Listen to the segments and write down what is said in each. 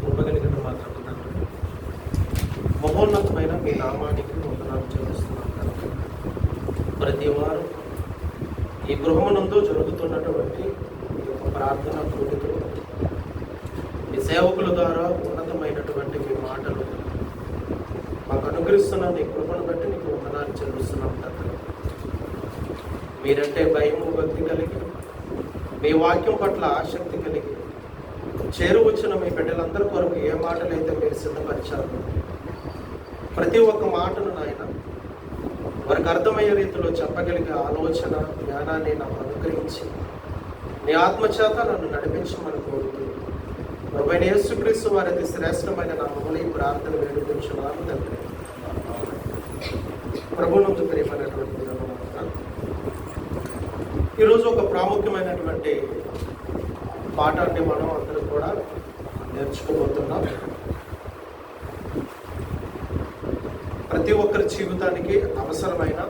కృపగలిగిన మాత్రం తండ్రి, మహోన్నతమైన మీ నామానికి వందనాలు చెల్లిస్తున్నాం తండ్రి. ప్రతి వారం ఈ గృహమునందు జరుగుతున్నటువంటి ఈ యొక్క ప్రార్థన కూడికలు మీ సేవకుల ద్వారా ఉన్నతమైనటువంటి మీ మాటలు మాకు అనుగ్రహిస్తున్న నీ కృపను బట్టి నీకు వందనాలు చెల్లిస్తున్నాం తండ్రి. మీరంటే భయము భక్తి కలిగి మీ వాక్యం పట్ల ఆసక్తి కలిగి చేరువచ్చిన మీ బిడ్డలందరి కొరకు ఏ మాటలైతే మీరు సిద్ధపరిచారు, ప్రతి ఒక్క మాటను నాయన వారికి అర్థమయ్యే రీతిలో చెప్పగలిగే ఆలోచన జ్ఞానాన్ని నాకు అనుగ్రహించి నీ ఆత్మచేత నన్ను నడిపించమని కోరుతూ ప్రభువైన యేసుక్రీస్తు వారి అతి శ్రేష్టమైన నామములో ఈ ప్రార్థన వేడుకొంచున్నాను తండ్రి. ప్రభువునందు ప్రియమైనటువంటి ఈరోజు ఒక ప్రాముఖ్యమైనటువంటి పాఠాన్ని మనం అందరూ కూడా నేర్చుకోబోతున్నాం. ప్రతి ఒక్కరి జీవితానికి అవసరమైన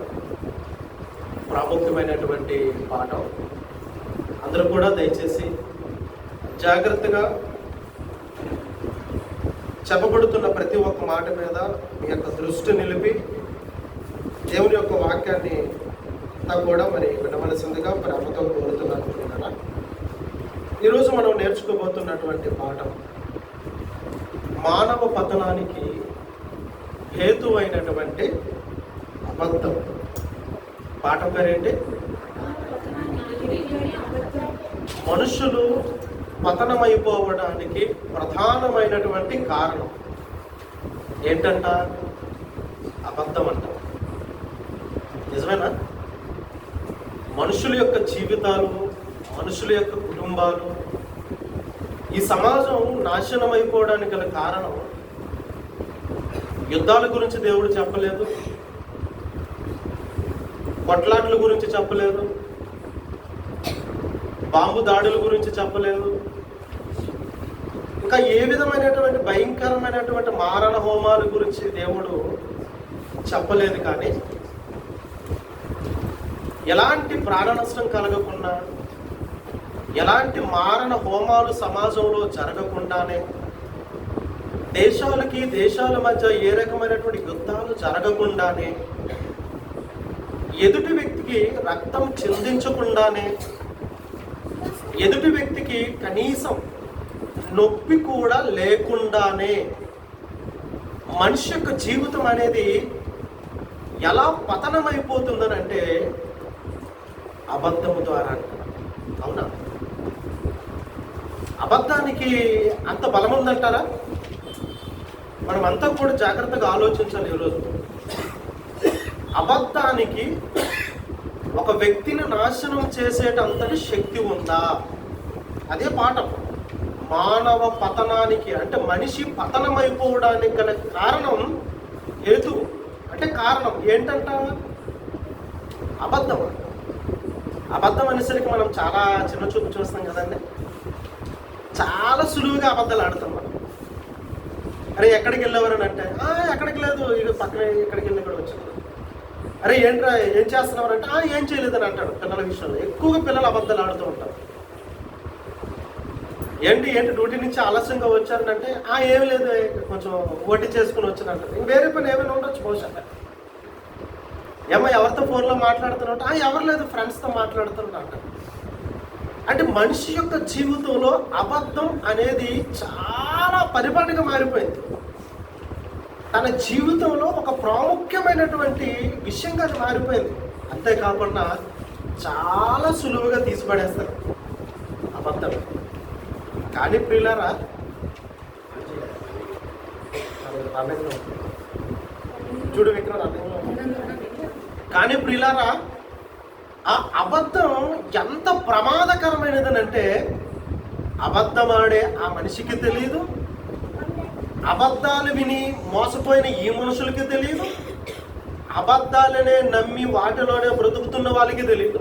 ప్రాముఖ్యమైనటువంటి పాఠం. అందరూ కూడా దయచేసి జాగ్రత్తగా చెప్పబడుతున్న ప్రతి ఒక్క మాట మీద మీ యొక్క దృష్టి నిలిపి దేవుని యొక్క వాక్యాన్ని కూడా మరి వినవలసిందిగా ప్రేమతో కోరుతున్నాను. ఈరోజు మనం నేర్చుకోబోతున్నటువంటి పాఠం మానవ పతనానికి హేతువైనటువంటి అబద్ధం. పాఠం పేరేంటి? మనుషులు పతనమైపోవడానికి ప్రధానమైనటువంటి కారణం ఏంటంట? అబద్ధం అంట. నిజమేనా? మనుషుల యొక్క జీవితాలు, మనుషుల యొక్క కుటుంబాలు, ఈ సమాజం నాశనం అయిపోవడానికి గల కారణం యుద్ధాల గురించి దేవుడు చెప్పలేదు, కొట్లాట్ల గురించి చెప్పలేదు, బాంబు దాడుల గురించి చెప్పలేదు, ఇంకా ఏ విధమైనటువంటి భయంకరమైనటువంటి మారణ హోమాల గురించి దేవుడు చెప్పలేదు. కానీ ఎలాంటి ప్రాణ నష్టం కలగకుండా, ఎలాంటి మారణ హోమాలు సమాజంలో జరగకుండానే, దేశాలకి దేశాల మధ్య ఏ రకమైనటువంటి యుద్ధాలు జరగకుండానే, ఎదుటి వ్యక్తికి రక్తం చిందించకుండానే, ఎదుటి వ్యక్తికి కనీసం నొప్పి కూడా లేకుండానే మనిషి యొక్క జీవితం అనేది ఎలా పతనమైపోతుందనంటే అబద్ధము ద్వారా. అవునా? అబద్ధానికి అంత బలం ఉందంటారా? మనం అంతా కూడా జాగ్రత్తగా ఆలోచించాలి. ఈరోజు అబద్ధానికి ఒక వ్యక్తిని నాశనం చేసేటంతటి శక్తి ఉందా? అదే పాఠం. మానవ పతనానికి అంటే మనిషి పతనమైపోవడానికి గల కారణం, హేతు అంటే కారణం ఏంటంట? అబద్ధం. అబద్ధం అనేసరికి మనం చాలా చిన్న చూపు చూస్తాం కదండి. చాలా సులువుగా అబద్ధాలు ఆడుతాం మనం. అరే ఎక్కడికి వెళ్ళేవారని అంటే ఎక్కడికి లేదు, ఇక పక్కన ఎక్కడికి వెళ్ళి ఇక్కడ వచ్చాను. అరే ఏంట్రా ఏం చేస్తున్నవారు అంటే ఏం చేయలేదని అంటాడు. పిల్లల విషయంలో ఎక్కువగా పిల్లలు అబద్ధాలు ఆడుతూ ఉంటారు. ఏంటి డ్యూటీ నుంచి ఆలస్యంగా వచ్చారంటే ఏమి లేదు, కొంచెం ఓటీ చేసుకుని వచ్చానంటారు. ఇంక వేరే పని ఏమైనా ఉండొచ్చు బహుశా. ఏమో ఎవరితో ఫోన్లో మాట్లాడుతున్నట్టు ఎవరు లేదు, ఫ్రెండ్స్తో మాట్లాడుతున్నట్టు అంటారు. అంటే మనిషి యొక్క జీవితంలో అబద్ధం అనేది చాలా పరిపాటిగా మారిపోయింది. తన జీవితంలో ఒక ప్రాముఖ్యమైనటువంటి విషయంగా అది మారిపోయింది. అంతేకాకుండా చాలా సులువుగా తీసిపడేస్తారు అబద్ధం. కానీ ప్రియులారా, చూడు విక్రమ్, కానీ ప్రియులారా, ఆ అబద్ధం ఎంత ప్రమాదకరమైనదనంటే అబద్ధమాడే ఆ మనిషికి తెలియదు, అబద్ధాలు విని మోసపోయిన ఈ మనుషులకి తెలియదు, అబద్ధాలనే నమ్మి వాటిలోనే బ్రతుకుతున్న వాళ్ళకి తెలియదు.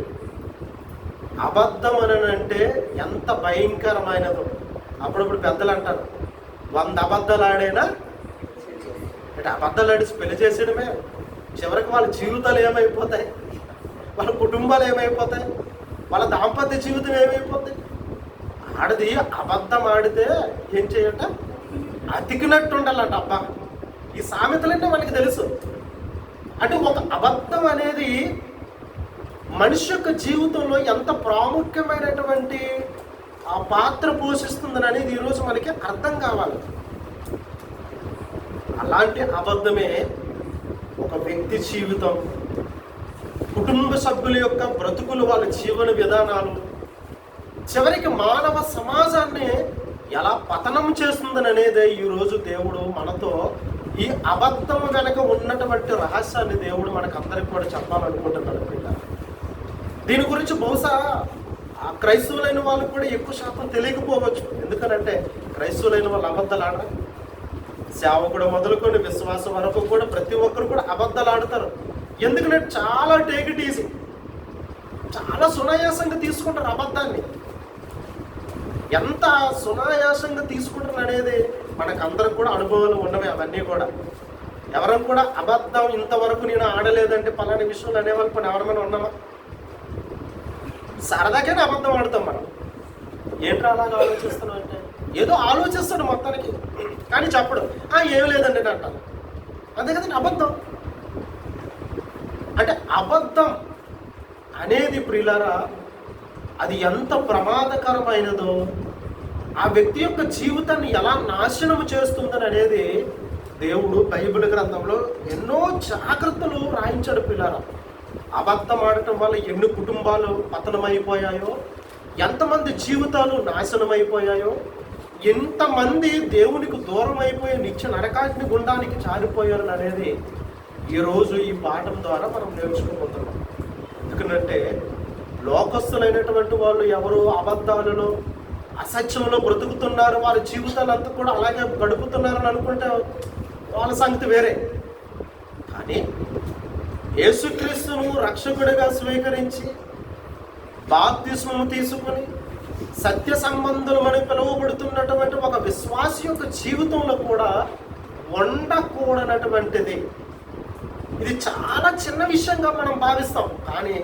అబద్ధం అనంటే ఎంత భయంకరమైనదో. అప్పుడప్పుడు పెద్దలు అంటారు, 100 అబద్ధాలు ఆడైనా అంటే అబద్ధాలు ఆడి పెళ్లి చేసేయడమే. చివరికి వాళ్ళ జీవితాలు ఏమైపోతాయి, వాళ్ళ కుటుంబాలు ఏమైపోతాయి, వాళ్ళ దాంపత్య జీవితం ఏమైపోతాయి. ఆడది అబద్ధం ఆడితే ఏం చేయట? అతికినట్టు ఉండాలంట. అబ్బా, ఈ సామెతలంటే మనకి తెలుసు. అంటే ఒక అబద్ధం అనేది మనిషి యొక్క జీవితంలో ఎంత ప్రాముఖ్యమైనటువంటి ఆ పాత్ర పోషిస్తుందని అనేది ఈరోజు మనకి అర్థం కావాలి. అలాంటి అబద్ధమే ఒక వ్యక్తి జీవితం, కుటుంబ సభ్యుల యొక్క బ్రతుకులు, వాళ్ళ జీవన విధానాలు, చివరికి మానవ సమాజాన్ని ఎలా పతనం చేస్తుందని అనేది ఈరోజు దేవుడు మనతో ఈ అబద్ధం వెనక ఉన్నటువంటి రహస్యాన్ని దేవుడు మనకందరికి కూడా చెప్పాలనుకుంటున్నాడు పిల్లలు. దీని గురించి బహుశా ఆ క్రైస్తవులైన వాళ్ళు కూడా ఎక్కువ శాతం తెలియకపోవచ్చు. ఎందుకనంటే క్రైస్తవులైన వాళ్ళు అబద్ధాలు ఆడరు. సేవకుడు మొదలుకొని విశ్వాసం వరకు కూడా ప్రతి ఒక్కరు కూడా అబద్ధాలు ఆడతారు. ఎందుకంటే చాలా టేక్ ఇట్ ఈజీ, చాలా సునాయాసంగా తీసుకుంటారు అబద్ధాన్ని. ఎంత సునాయాసంగా తీసుకుంటారు అనేది మనకందరికి కూడా అనుభవాలు ఉన్నవి. అవన్నీ కూడా ఎవరైనా కూడా అబద్ధం ఇంతవరకు నేను ఆడలేదంటే పలాని విషయంలో అనేవాళ్ళు పని ఎవరైనా ఉన్నామా? సరదాకైనా అబద్ధం ఆడతాం మనం. ఏంట్రా అలాగా ఆలోచిస్తున్నాం అంటే ఏదో ఆలోచిస్తాడు మొత్తానికి, కానీ చెప్పడు. ఏం లేదండి నేను అంటాను. అంతే కదండి అబద్ధం అంటే. అబద్ధం అనేది ప్రియులారా, అది ఎంత ప్రమాదకరమైనదో, ఆ వ్యక్తి యొక్క జీవితాన్ని ఎలా నాశనం చేస్తుందని అనేది దేవుడు బైబిల్ గ్రంథంలో ఎన్నో జాగ్రత్తలు రాయించాడు పిల్లారా. అబద్ధం ఆడటం వల్ల ఎన్ని కుటుంబాలు పతనమైపోయాయో, ఎంతమంది జీవితాలు నాశనం అయిపోయాయో, ఎంతమంది దేవునికి దూరం అయిపోయి నిత్య నరకాగ్ని గుండానికి జారిపోయారు అనేది ఈరోజు ఈ పాఠం ద్వారా మనం నేర్చుకోబోతున్నాం. ఎందుకంటే లోకస్తులైనటువంటి వాళ్ళు ఎవరు అబద్ధాలలో అసత్యంలో బ్రతుకుతున్నారు, వారి జీవితాలంతా కూడా అలాగే గడుపుతున్నారని అనుకుంటే వాళ్ళ సంగతి వేరే. కానీ యేసుక్రీస్తును రక్షకుడిగా స్వీకరించి బాప్తిస్మము తీసుకుని సత్య సంబంధులమని పిలువబడుతున్నటువంటి ఒక విశ్వాసి యొక్క జీవితంలో కూడా ఉండకూడనటువంటిది. ఇది చాలా చిన్న విషయంగా మనం భావిస్తాం, కానీ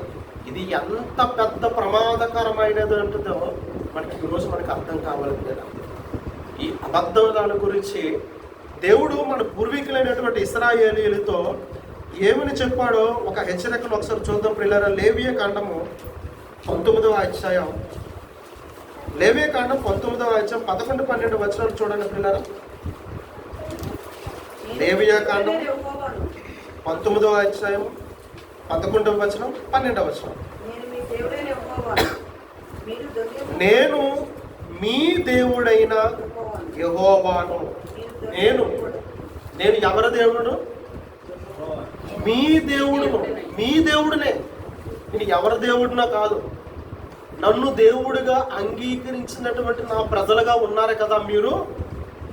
ఇది ఎంత పెద్ద ప్రమాదకరమైనది అంటుందో మనకి ఈరోజు మనకు అర్థం కావాలి కదా. ఈ అబద్ధాల గురించి దేవుడు మన పూర్వీకులైనటువంటి ఇశ్రాయేలీయులతో ఏమని చెప్పాడో ఒక హెచ్చరికలు ఒకసారి చూద్దాం ప్రియులారా. లేవియ కాండము 19వ అధ్యాయం, లేవియ కాండం 19వ అధ్యాయం 11-12 వచనాలు చూడండి ప్రియులారా. లేవియ కాండం 19వ అధ్యాయం 11వ వచనం 12వ వచనం. నేను మీ దేవుడైన యెహోవాను. నేను ఎవరి దేవుడును? మీ దేవుడును. మీ దేవుడునే. నేను ఎవరి దేవుడినా కాదు. నన్ను దేవుడిగా అంగీకరించినటువంటి నా ప్రజలుగా ఉన్నారు కదా మీరు.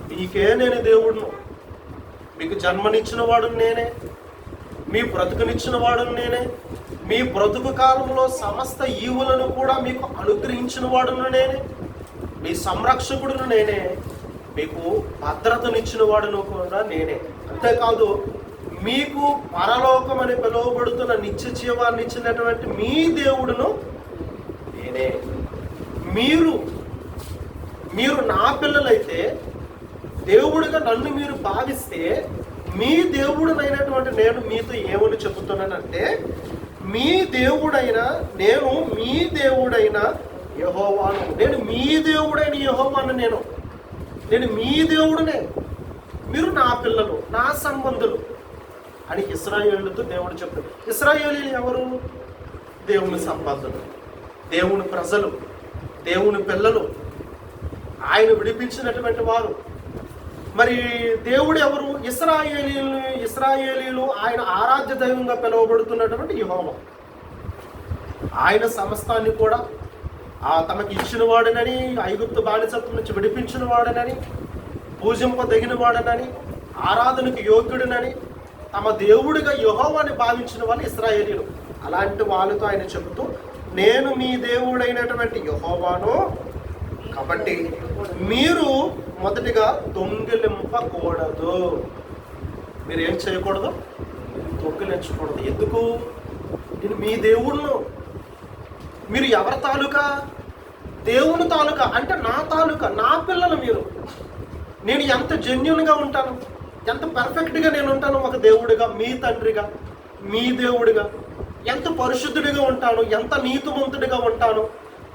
మీకే నేను దేవుడును. మీకు జన్మనిచ్చిన వాడు నేనే, మీ బ్రతుకునిచ్చిన వాడు నేనే, మీ బ్రతుకు కాలంలో సమస్త ఈవులను కూడా మీకు అనుగ్రహించిన వాడును నేనే, మీ సంరక్షకుడును నేనే, మీకు భద్రతనిచ్చిన వాడును కూడా నేనే. అంతేకాదు మీకు పరలోకం అని పిలువబడుతున్న నిత్య జీవాన్ని ఇచ్చినటువంటి మీ దేవుడును నేనే. మీరు నా పిల్లలైతే, దేవుడిగా నన్ను మీరు భావిస్తే, మీ దేవుడునైనటువంటి నేను మీతో ఏమని చెబుతున్నానంటే, మీ దేవుడైన నేను మీ దేవుడైన యెహోవాను. నేను మీ దేవుడైన యెహోవాను. నేను మీ దేవుడునే, మీరు నా పిల్లలు, నా సంబంధులు అని ఇశ్రాయేలుతో దేవుడు చెప్పాడు. ఇశ్రాయేలీలు ఎవరు? దేవుని సంబంధులు, దేవుని ప్రజలు, దేవుని పిల్లలు, ఆయన విడిపించినటువంటి వారు. మరి దేవుడు ఎవరు? ఇశ్రాయేలీలు ఆయన ఆరాధ్య దైవంగా పిలువబడుతున్నటువంటి యెహోవా. ఆయన సమస్తాన్ని కూడా తమకి ఇచ్చిన వాడనని, ఐగుప్తు బానిసత్వం నుంచి విడిపించిన వాడనని, పూజింపదగిన వాడనని, ఆరాధనకు యోగ్యుడినని తమ దేవుడిగా యెహోవాని భావించిన వాళ్ళు ఇశ్రాయేలీలు. అలాంటి వాళ్ళతో ఆయన చెబుతూ, నేను మీ దేవుడైనటువంటి యెహోవాను, కాబట్టి మీరు మొదటిగా దొంగిలింపకూడదు. మీరు ఏం చేయకూడదు? దొంగిలించకూడదు. ఎందుకు? నేను మీ దేవుడును. మీరు ఎవరి తాలూకా? దేవుని తాలూకా. అంటే నా తాలూకా, నా పిల్లలు మీరు. నేను ఎంత జెన్యున్గా ఉంటాను, ఎంత పర్ఫెక్ట్గా నేను ఉంటాను, ఒక దేవుడిగా, మీ తండ్రిగా, మీ దేవుడిగా ఎంత పరిశుద్ధుడిగా ఉంటాను, ఎంత నీతిమంతుడిగా ఉంటాను.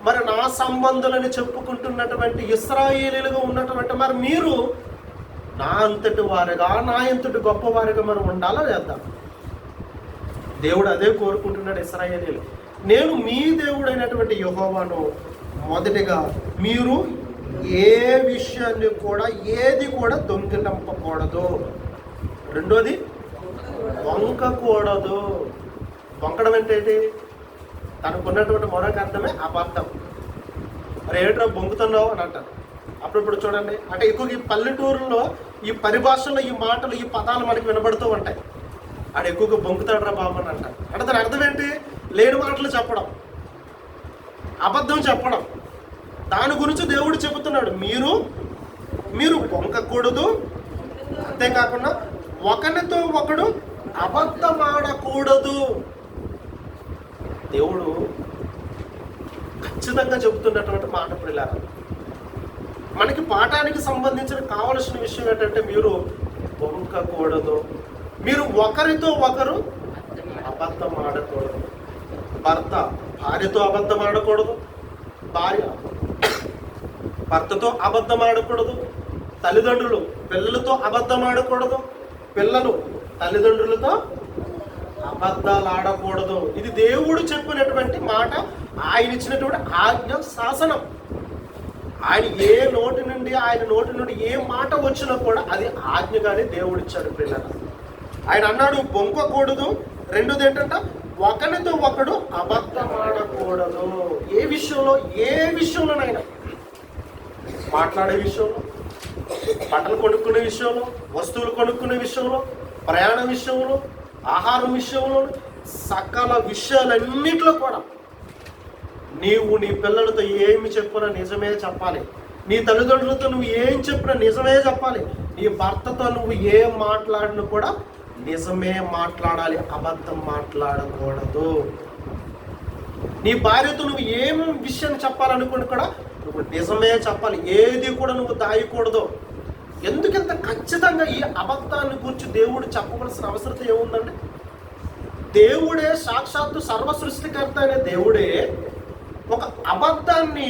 మరి నా సంబంధులని చెప్పుకుంటున్నటువంటి ఇశ్రాయేలీలుగా ఉన్నటువంటి మరి మీరు నా అంతటి వారిగా, నా ఎంతటి గొప్పవారిగా మనం ఉండాలా లేదా? దేవుడు అదే కోరుకుంటున్నాడు ఇశ్రాయేలీలు. నేను మీ దేవుడైనటువంటి యెహోవాను. మొదటిగా మీరు ఏ విషయాన్ని కూడా, ఏది కూడా దొంగిలింపకూడదు. రెండోది వంకకూడదు. వంకడం ఏంటంటే తనకున్నటువంటి మరొక అర్థమే అబద్ధం. మరి ఏంట్రా బొంకుతున్నావు అని అంటారు. అప్పుడప్పుడు చూడండి, అంటే ఎక్కువ ఈ పల్లెటూరులో ఈ పరిభాషలో ఈ మాటలు, ఈ పదాలు మనకి వినబడుతూ ఉంటాయి. ఆడ ఎక్కువగా బొంకుతాడురా బాబు అని అంటారు. అంటే దాని అర్థం ఏంటి? లేని మాటలు చెప్పడం, అబద్ధం చెప్పడం. దాని గురించి దేవుడు చెబుతున్నాడు, మీరు బొంకకూడదు. అంతేకాకుండా ఒకరితో ఒకడు అబద్ధమాడకూడదు. దేవుడు ఖచ్చితంగా చెబుతున్నటువంటి మాట పిల్లలు. మనకి పాఠానికి సంబంధించిన కావలసిన విషయం ఏంటంటే మీరు బొంకకూడదు, మీరు ఒకరితో ఒకరు అబద్ధం ఆడకూడదు. భర్త భార్యతో అబద్ధం ఆడకూడదు, భార్య భర్తతో అబద్ధం ఆడకూడదు, తల్లిదండ్రులు పిల్లలతో అబద్ధం ఆడకూడదు, పిల్లలు తల్లిదండ్రులతో అబద్ధాలు ఆడకూడదు. ఇది దేవుడు చెప్పినటువంటి మాట, ఆయన ఇచ్చినటువంటి ఆజ్ఞ, శాసనం. ఆయన నోటి నుండి ఏ మాట వచ్చినా కూడా అది ఆజ్ఞగానే దేవుడు ఇచ్చాడు పిల్లలు. ఆయన అన్నాడు బొంకకూడదు. రెండోది ఏంటంట, ఒకరితో ఒకడు అబద్ధమాడకూడదు. ఏ విషయంలోనైనా, మాట్లాడే విషయంలో, బట్టలు కొనుక్కునే విషయంలో, వస్తువులు కొనుక్కునే విషయంలో, ప్రయాణ విషయంలో, ఆహారం విషయంలో, సకల విషయాలన్నింటిలో కూడా నీవు నీ పిల్లలతో ఏమి చెప్పినా నిజమే చెప్పాలి. నీ తల్లిదండ్రులతో నువ్వు ఏం చెప్పినా నిజమే చెప్పాలి. నీ భర్తతో నువ్వు ఏం మాట్లాడినా కూడా నిజమే మాట్లాడాలి, అబద్ధం మాట్లాడకూడదు. నీ భార్యతో నువ్వు ఏం విషయం చెప్పాలనుకుని కూడా నువ్వు నిజమే చెప్పాలి, ఏది కూడా నువ్వు దాయకూడదు. ఎందుకంత ఖచ్చితంగా ఈ అబద్ధాన్ని గురించి దేవుడు చెప్పవలసిన అవసరం ఏముందండి? దేవుడే సాక్షాత్తు సర్వ సృష్టికర్త అనే దేవుడే ఒక అబద్ధాన్ని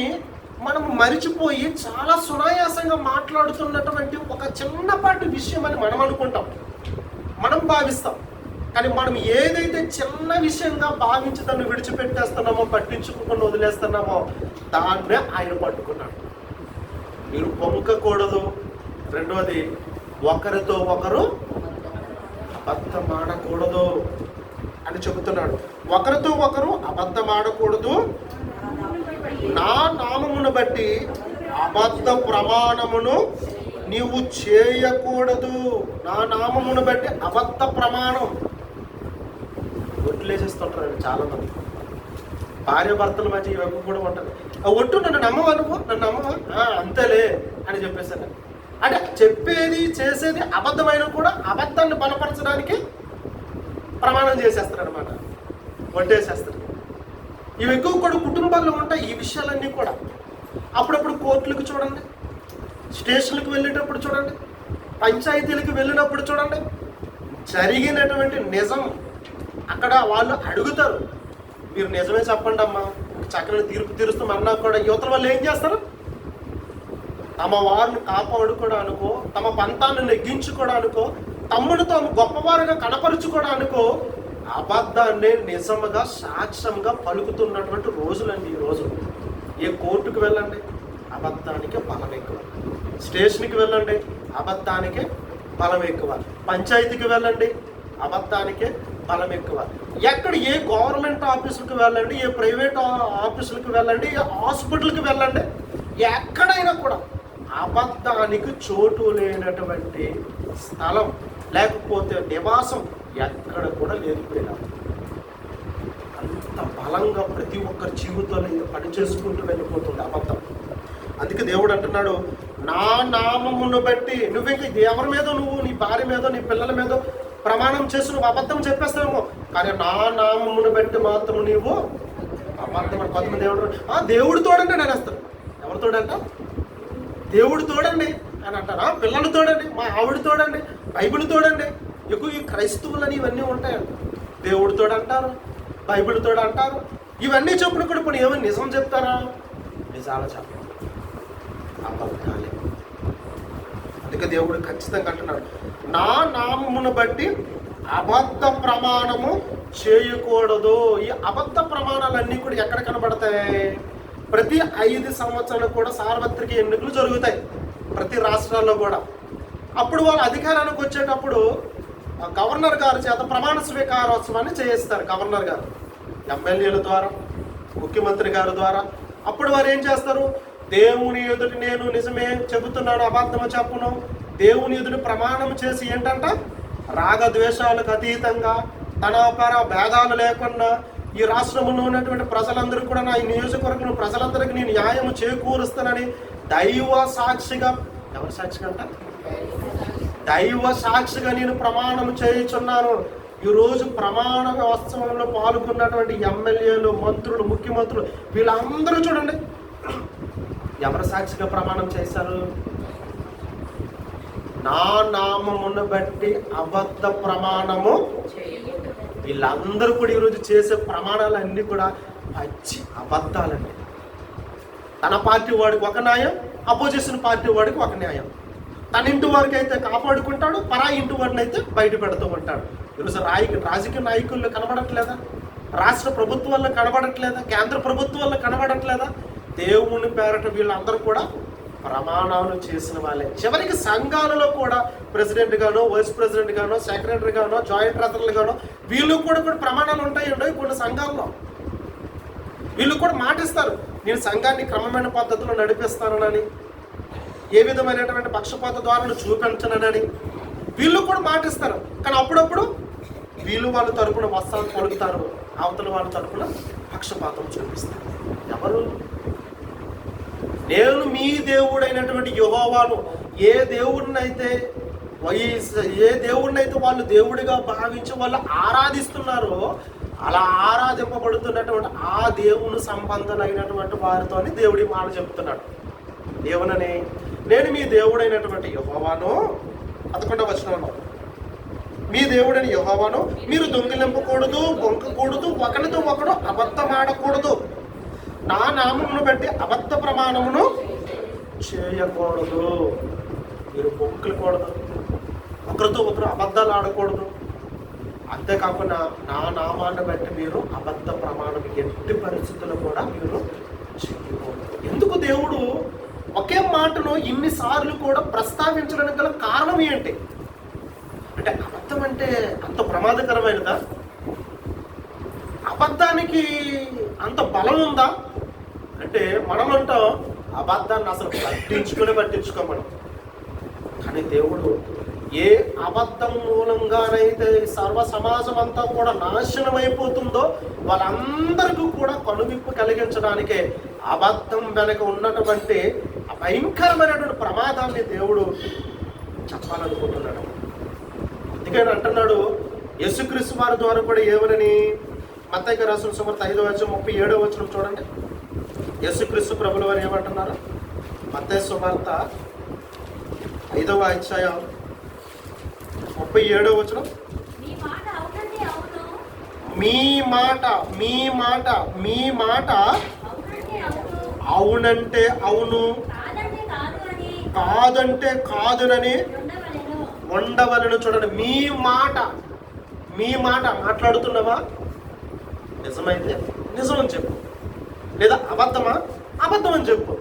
మనం మరిచిపోయి చాలా సునాయాసంగా మాట్లాడుతున్నటువంటి ఒక చిన్నపాటి విషయం అని మనం అనుకుంటాం, మనం భావిస్తాం. కానీ మనం ఏదైతే చిన్న విషయంగా భావించి దాన్ని విడిచిపెట్టేస్తున్నామో, పట్టించుకోకుండా వదిలేస్తున్నామో, దాన్నే ఆయన పట్టుకున్నాడు. మీరు పొంకకూడదు. రెండవది, ఒకరితో ఒకరు అబద్ధం ఆడకూడదు అని చెబుతున్నాడు. ఒకరితో ఒకరు అబద్ధం ఆడకూడదు. నా నామమును బట్టి అబద్ధ ప్రమాణమును నీవు చేయకూడదు. నా నామమును బట్టి అబద్ధ ప్రమాణం ఒట్లేసేస్తుంటారు చాలా మంది. భార్య భర్తల మధ్య ఈ వైపు కూడా ఉంటుంది. ఒట్టు నన్ను నమ్మవా, నన్ను నమ్మవా, అంతేలే అని చెప్పేసాను. అంటే చెప్పేది చేసేది అబద్ధమైన కూడా అబద్ధాన్ని బలపరచడానికి ప్రమాణం చేసేస్తారు అనమాట, ఒట్టేసేస్తారు. ఇవి ఎక్కువ కూడా కుటుంబాల్లో ఉంటాయి ఈ విషయాలన్నీ కూడా. అప్పుడప్పుడు కోర్టులకు చూడండి, స్టేషన్లకు వెళ్ళేటప్పుడు చూడండి, పంచాయతీలకు వెళ్ళినప్పుడు చూడండి, జరిగినటువంటి నిజం అక్కడ వాళ్ళు అడుగుతారు, మీరు నిజమే చెప్పండి అమ్మా, చక్కని తీర్పు తీరుస్తామన్నా కూడా యువతల వాళ్ళు ఏం చేస్తారు? తమ వారిని కాపాడుకోవడానికో, తమ పంతాన్ని నెగ్గించుకోవడానికో, తమ్ముడు తాము గొప్పవారుగా కనపరుచుకోవడానికో అబద్ధాన్ని నిజముగా సాక్ష్యంగా పలుకుతున్నటువంటి రోజులండి ఈ రోజులు. ఏ కోర్టుకు వెళ్ళండి, అబద్ధానికి బలం ఎక్కువ. స్టేషన్కి వెళ్ళండి, అబద్ధానికి బలం ఎక్కువ. పంచాయతీకి వెళ్ళండి, అబద్ధానికి బలం ఎక్కువ. ఎక్కడ ఏ గవర్నమెంట్ ఆఫీసులకు వెళ్ళండి, ఏ ప్రైవేట్ ఆఫీసులకు వెళ్ళండి, ఏ హాస్పిటల్కి వెళ్ళండి, ఎక్కడైనా కూడా అబద్ధానికి చోటు లేనటువంటి స్థలం లేకపోతే నివాసం ఎక్కడ కూడా లేకపోయినా అంత బలంగా ప్రతి ఒక్కరి జీవితంలో ఇది పనిచేసుకుంటూ వెళ్ళిపోతుంది అబద్ధం. అందుకే దేవుడు అంటున్నాడు, నా నామమును బట్టి నువ్వు ఇంక ఎవరి మీద, నువ్వు నీ భార్య మీద, నీ పిల్లల మీద ప్రమాణం చేసి నువ్వు అబద్ధం చెప్పేస్తావేమో, కానీ నా నామమును బట్టి మాత్రం నీవు అబద్ధం. కొంతమంది దేవుడు తోడండి నేను వేస్తాను. ఎవరు తోడంట? దేవుడు తోడండి. అని అంటారు. పిల్లలు తోడండి, మా ఆవిడ తోడండి, బైబిల్ తోడండి. ఎక్కువ ఈ క్రైస్తవులని ఇవన్నీ ఉంటాయంట. దేవుడి తోడు అంటారు, బైబిల్ తోడు అంటారు. ఇవన్నీ చెప్పినప్పుడు ఇప్పుడు ఏమని నిజం చెప్తారా? నిజాలు చెప్పాలి, అబద్ధాలే. అందుకే దేవుడు ఖచ్చితంగా అంటున్నాడు, నా నామమును బట్టి అబద్ధ ప్రమాణము చేయకూడదు. ఈ అబద్ధ ప్రమాణాలన్నీ కూడా ఎక్కడ కనబడతాయి? ప్రతి 5 సంవత్సరాలు కూడా సార్వత్రిక ఎన్నికలు జరుగుతాయి ప్రతి రాష్ట్రాల్లో కూడా. అప్పుడు వాళ్ళు అధికారానికి వచ్చేటప్పుడు గవర్నర్ గారి చేత ప్రమాణ స్వీకారోత్సవాన్ని చేయిస్తారు. గవర్నర్ గారు ఎమ్మెల్యేల ద్వారా, ముఖ్యమంత్రి గారి ద్వారా. అప్పుడు వారు ఏం చేస్తారు? దేవుని ఎదుటి నేను నిజమే చెబుతున్నాను, అబద్ధము చెప్పును, దేవుని ఎదుటి ప్రమాణం చేసి ఏంటంట, రాగద్వేషాలకు అతీతంగా, తన పర భేదాలు లేకుండా ఈ రాష్ట్రంలో ఉన్నటువంటి ప్రజలందరూ కూడా, నా ఈ నియోజకవర్గంలో ప్రజలందరికీ నేను న్యాయం చేకూరుస్తానని దైవ సాక్షిగా, ఎవరి సాక్షిగా అంట, దైవ సాక్షిగా నేను ప్రమాణం చేయుచున్నాను. ఈరోజు ప్రమాణ ఉత్సవంలో పాల్గొన్నటువంటి ఎమ్మెల్యేలు, మంత్రులు, ముఖ్యమంత్రులు వీళ్ళందరూ చూడండి ఎవరి సాక్షిగా ప్రమాణం చేశారు? నా నామమును బట్టి అబద్ధ ప్రమాణము. వీళ్ళందరూ కూడా ఈరోజు చేసే ప్రమాణాలన్నీ కూడా పచ్చి అబద్ధాలండి. తన పార్టీ వాడికి ఒక న్యాయం, అపోజిషన్ పార్టీ వాడికి ఒక న్యాయం. తన ఇంటి వారికి అయితే కాపాడుకుంటాడు, పరాయి ఇంటి వాడిని అయితే బయట పెడుతూ ఉంటాడు. ఈరోజు రాజకీయ నాయకుల్లో కనబడట్లేదా? రాష్ట్ర ప్రభుత్వాల్లో కనబడట్లేదా? కేంద్ర ప్రభుత్వాల్లో కనబడట్లేదా? దేవుని పేరట వీళ్ళందరూ కూడా ప్రమాణాలు చేసిన వాళ్ళే. చివరికి సంఘాలలో కూడా ప్రెసిడెంట్ గానో, వైస్ ప్రెసిడెంట్ గానో, సెక్రటరీ గానో, జాయింట్ ట్రెజరర్లు గానో వీళ్ళు కూడా ప్రమాణాలు ఉంటాయండి. కొన్ని సంఘాల్లో వీళ్ళు కూడా మాటిస్తారు, నేను సంఘాన్ని క్రమమైన పద్ధతిలో నడిపిస్తానని, ఏ విధమైనటువంటి పక్షపాత ద్వారాను చూపించనని వీళ్ళు కూడా మాటిస్తారు. కానీ అప్పుడప్పుడు వీళ్ళు వాళ్ళ తరపున వస్త్రాలు పలుకుతారు, అవతల వాళ్ళ తరపున పక్షపాతం చూపిస్తారు. ఎవరు? నేను మీ దేవుడైనటువంటి యెహోవాను. ఏ దేవుడినైతే వాళ్ళు దేవుడిగా భావించి వాళ్ళు ఆరాధిస్తున్నారో అలా ఆరాధింపబడుతున్నటువంటి ఆ దేవుని సంబంధులైనటువంటి వారితో దేవుడి మాట చెప్తున్నాడు. దేవునని, నేను మీ దేవుడైనటువంటి యెహోవాను. 11వ వచనంలో, మీ దేవుడైన యెహోవాను, మీరు దొంగిలింపకూడదు, బొంకకూడదు, ఒకరితో ఒకడు అబద్ధమాడకూడదు, నా నామమును బట్టి అబద్ధ ప్రమాణమును చేయకూడదు. మీరు బొంకలకూడదు, ఒకరితో ఒకరు అబద్ధాలు ఆడకూడదు. అంతేకాకుండా నా నామాన్ని బట్టి మీరు అబద్ధ ప్రమాణం ఎట్టి పరిస్థితుల్లో కూడా మీరు చేయకూడదు. ఎందుకు దేవుడు ఒకే మాటను ఇన్నిసార్లు కూడా ప్రస్తావించడానికి గల కారణం ఏంటి? అంటే అబద్ధం అంటే అంత ప్రమాదకరమైనదా? అబద్ధానికి అంత బలం ఉందా అంటే మనం అంటాం అబద్ధాన్ని అసలు పట్టించుకో మనం. కానీ దేవుడు ఏ అబద్ధం మూలంగానైతే సర్వ సమాజం అంతా కూడా నాశనం అయిపోతుందో వాళ్ళందరికీ కూడా కనువిప్పు కలిగించడానికే అబద్ధం వెనక ఉన్నటువంటి భయంకరమైనటువంటి ప్రమాదాన్ని దేవుడు చెప్పాలనుకుంటున్నాడు. అందుకే అంటున్నాడు యేసుక్రీస్తు వారి ద్వారా కూడా ఏమని, మత్తయి రాసిన సువార్త 5వ అధ్యాయం 37వ వచనం చూడండి. యేసుక్రీస్తు ప్రభుల వారు ఏమంటున్నారు? మత్తయి సువార్త 5వ అధ్యాయం 37వ వచనం, మీ మాట అవునంటే అవును, కాదంటే కాదునని ఉండవలను. చూడండి, మీ మాట మాట్లాడుతున్నావా? నిజమైతే నిజం అని చెప్పు, లేదా అబద్ధమా? అబద్ధం అని చెప్పు.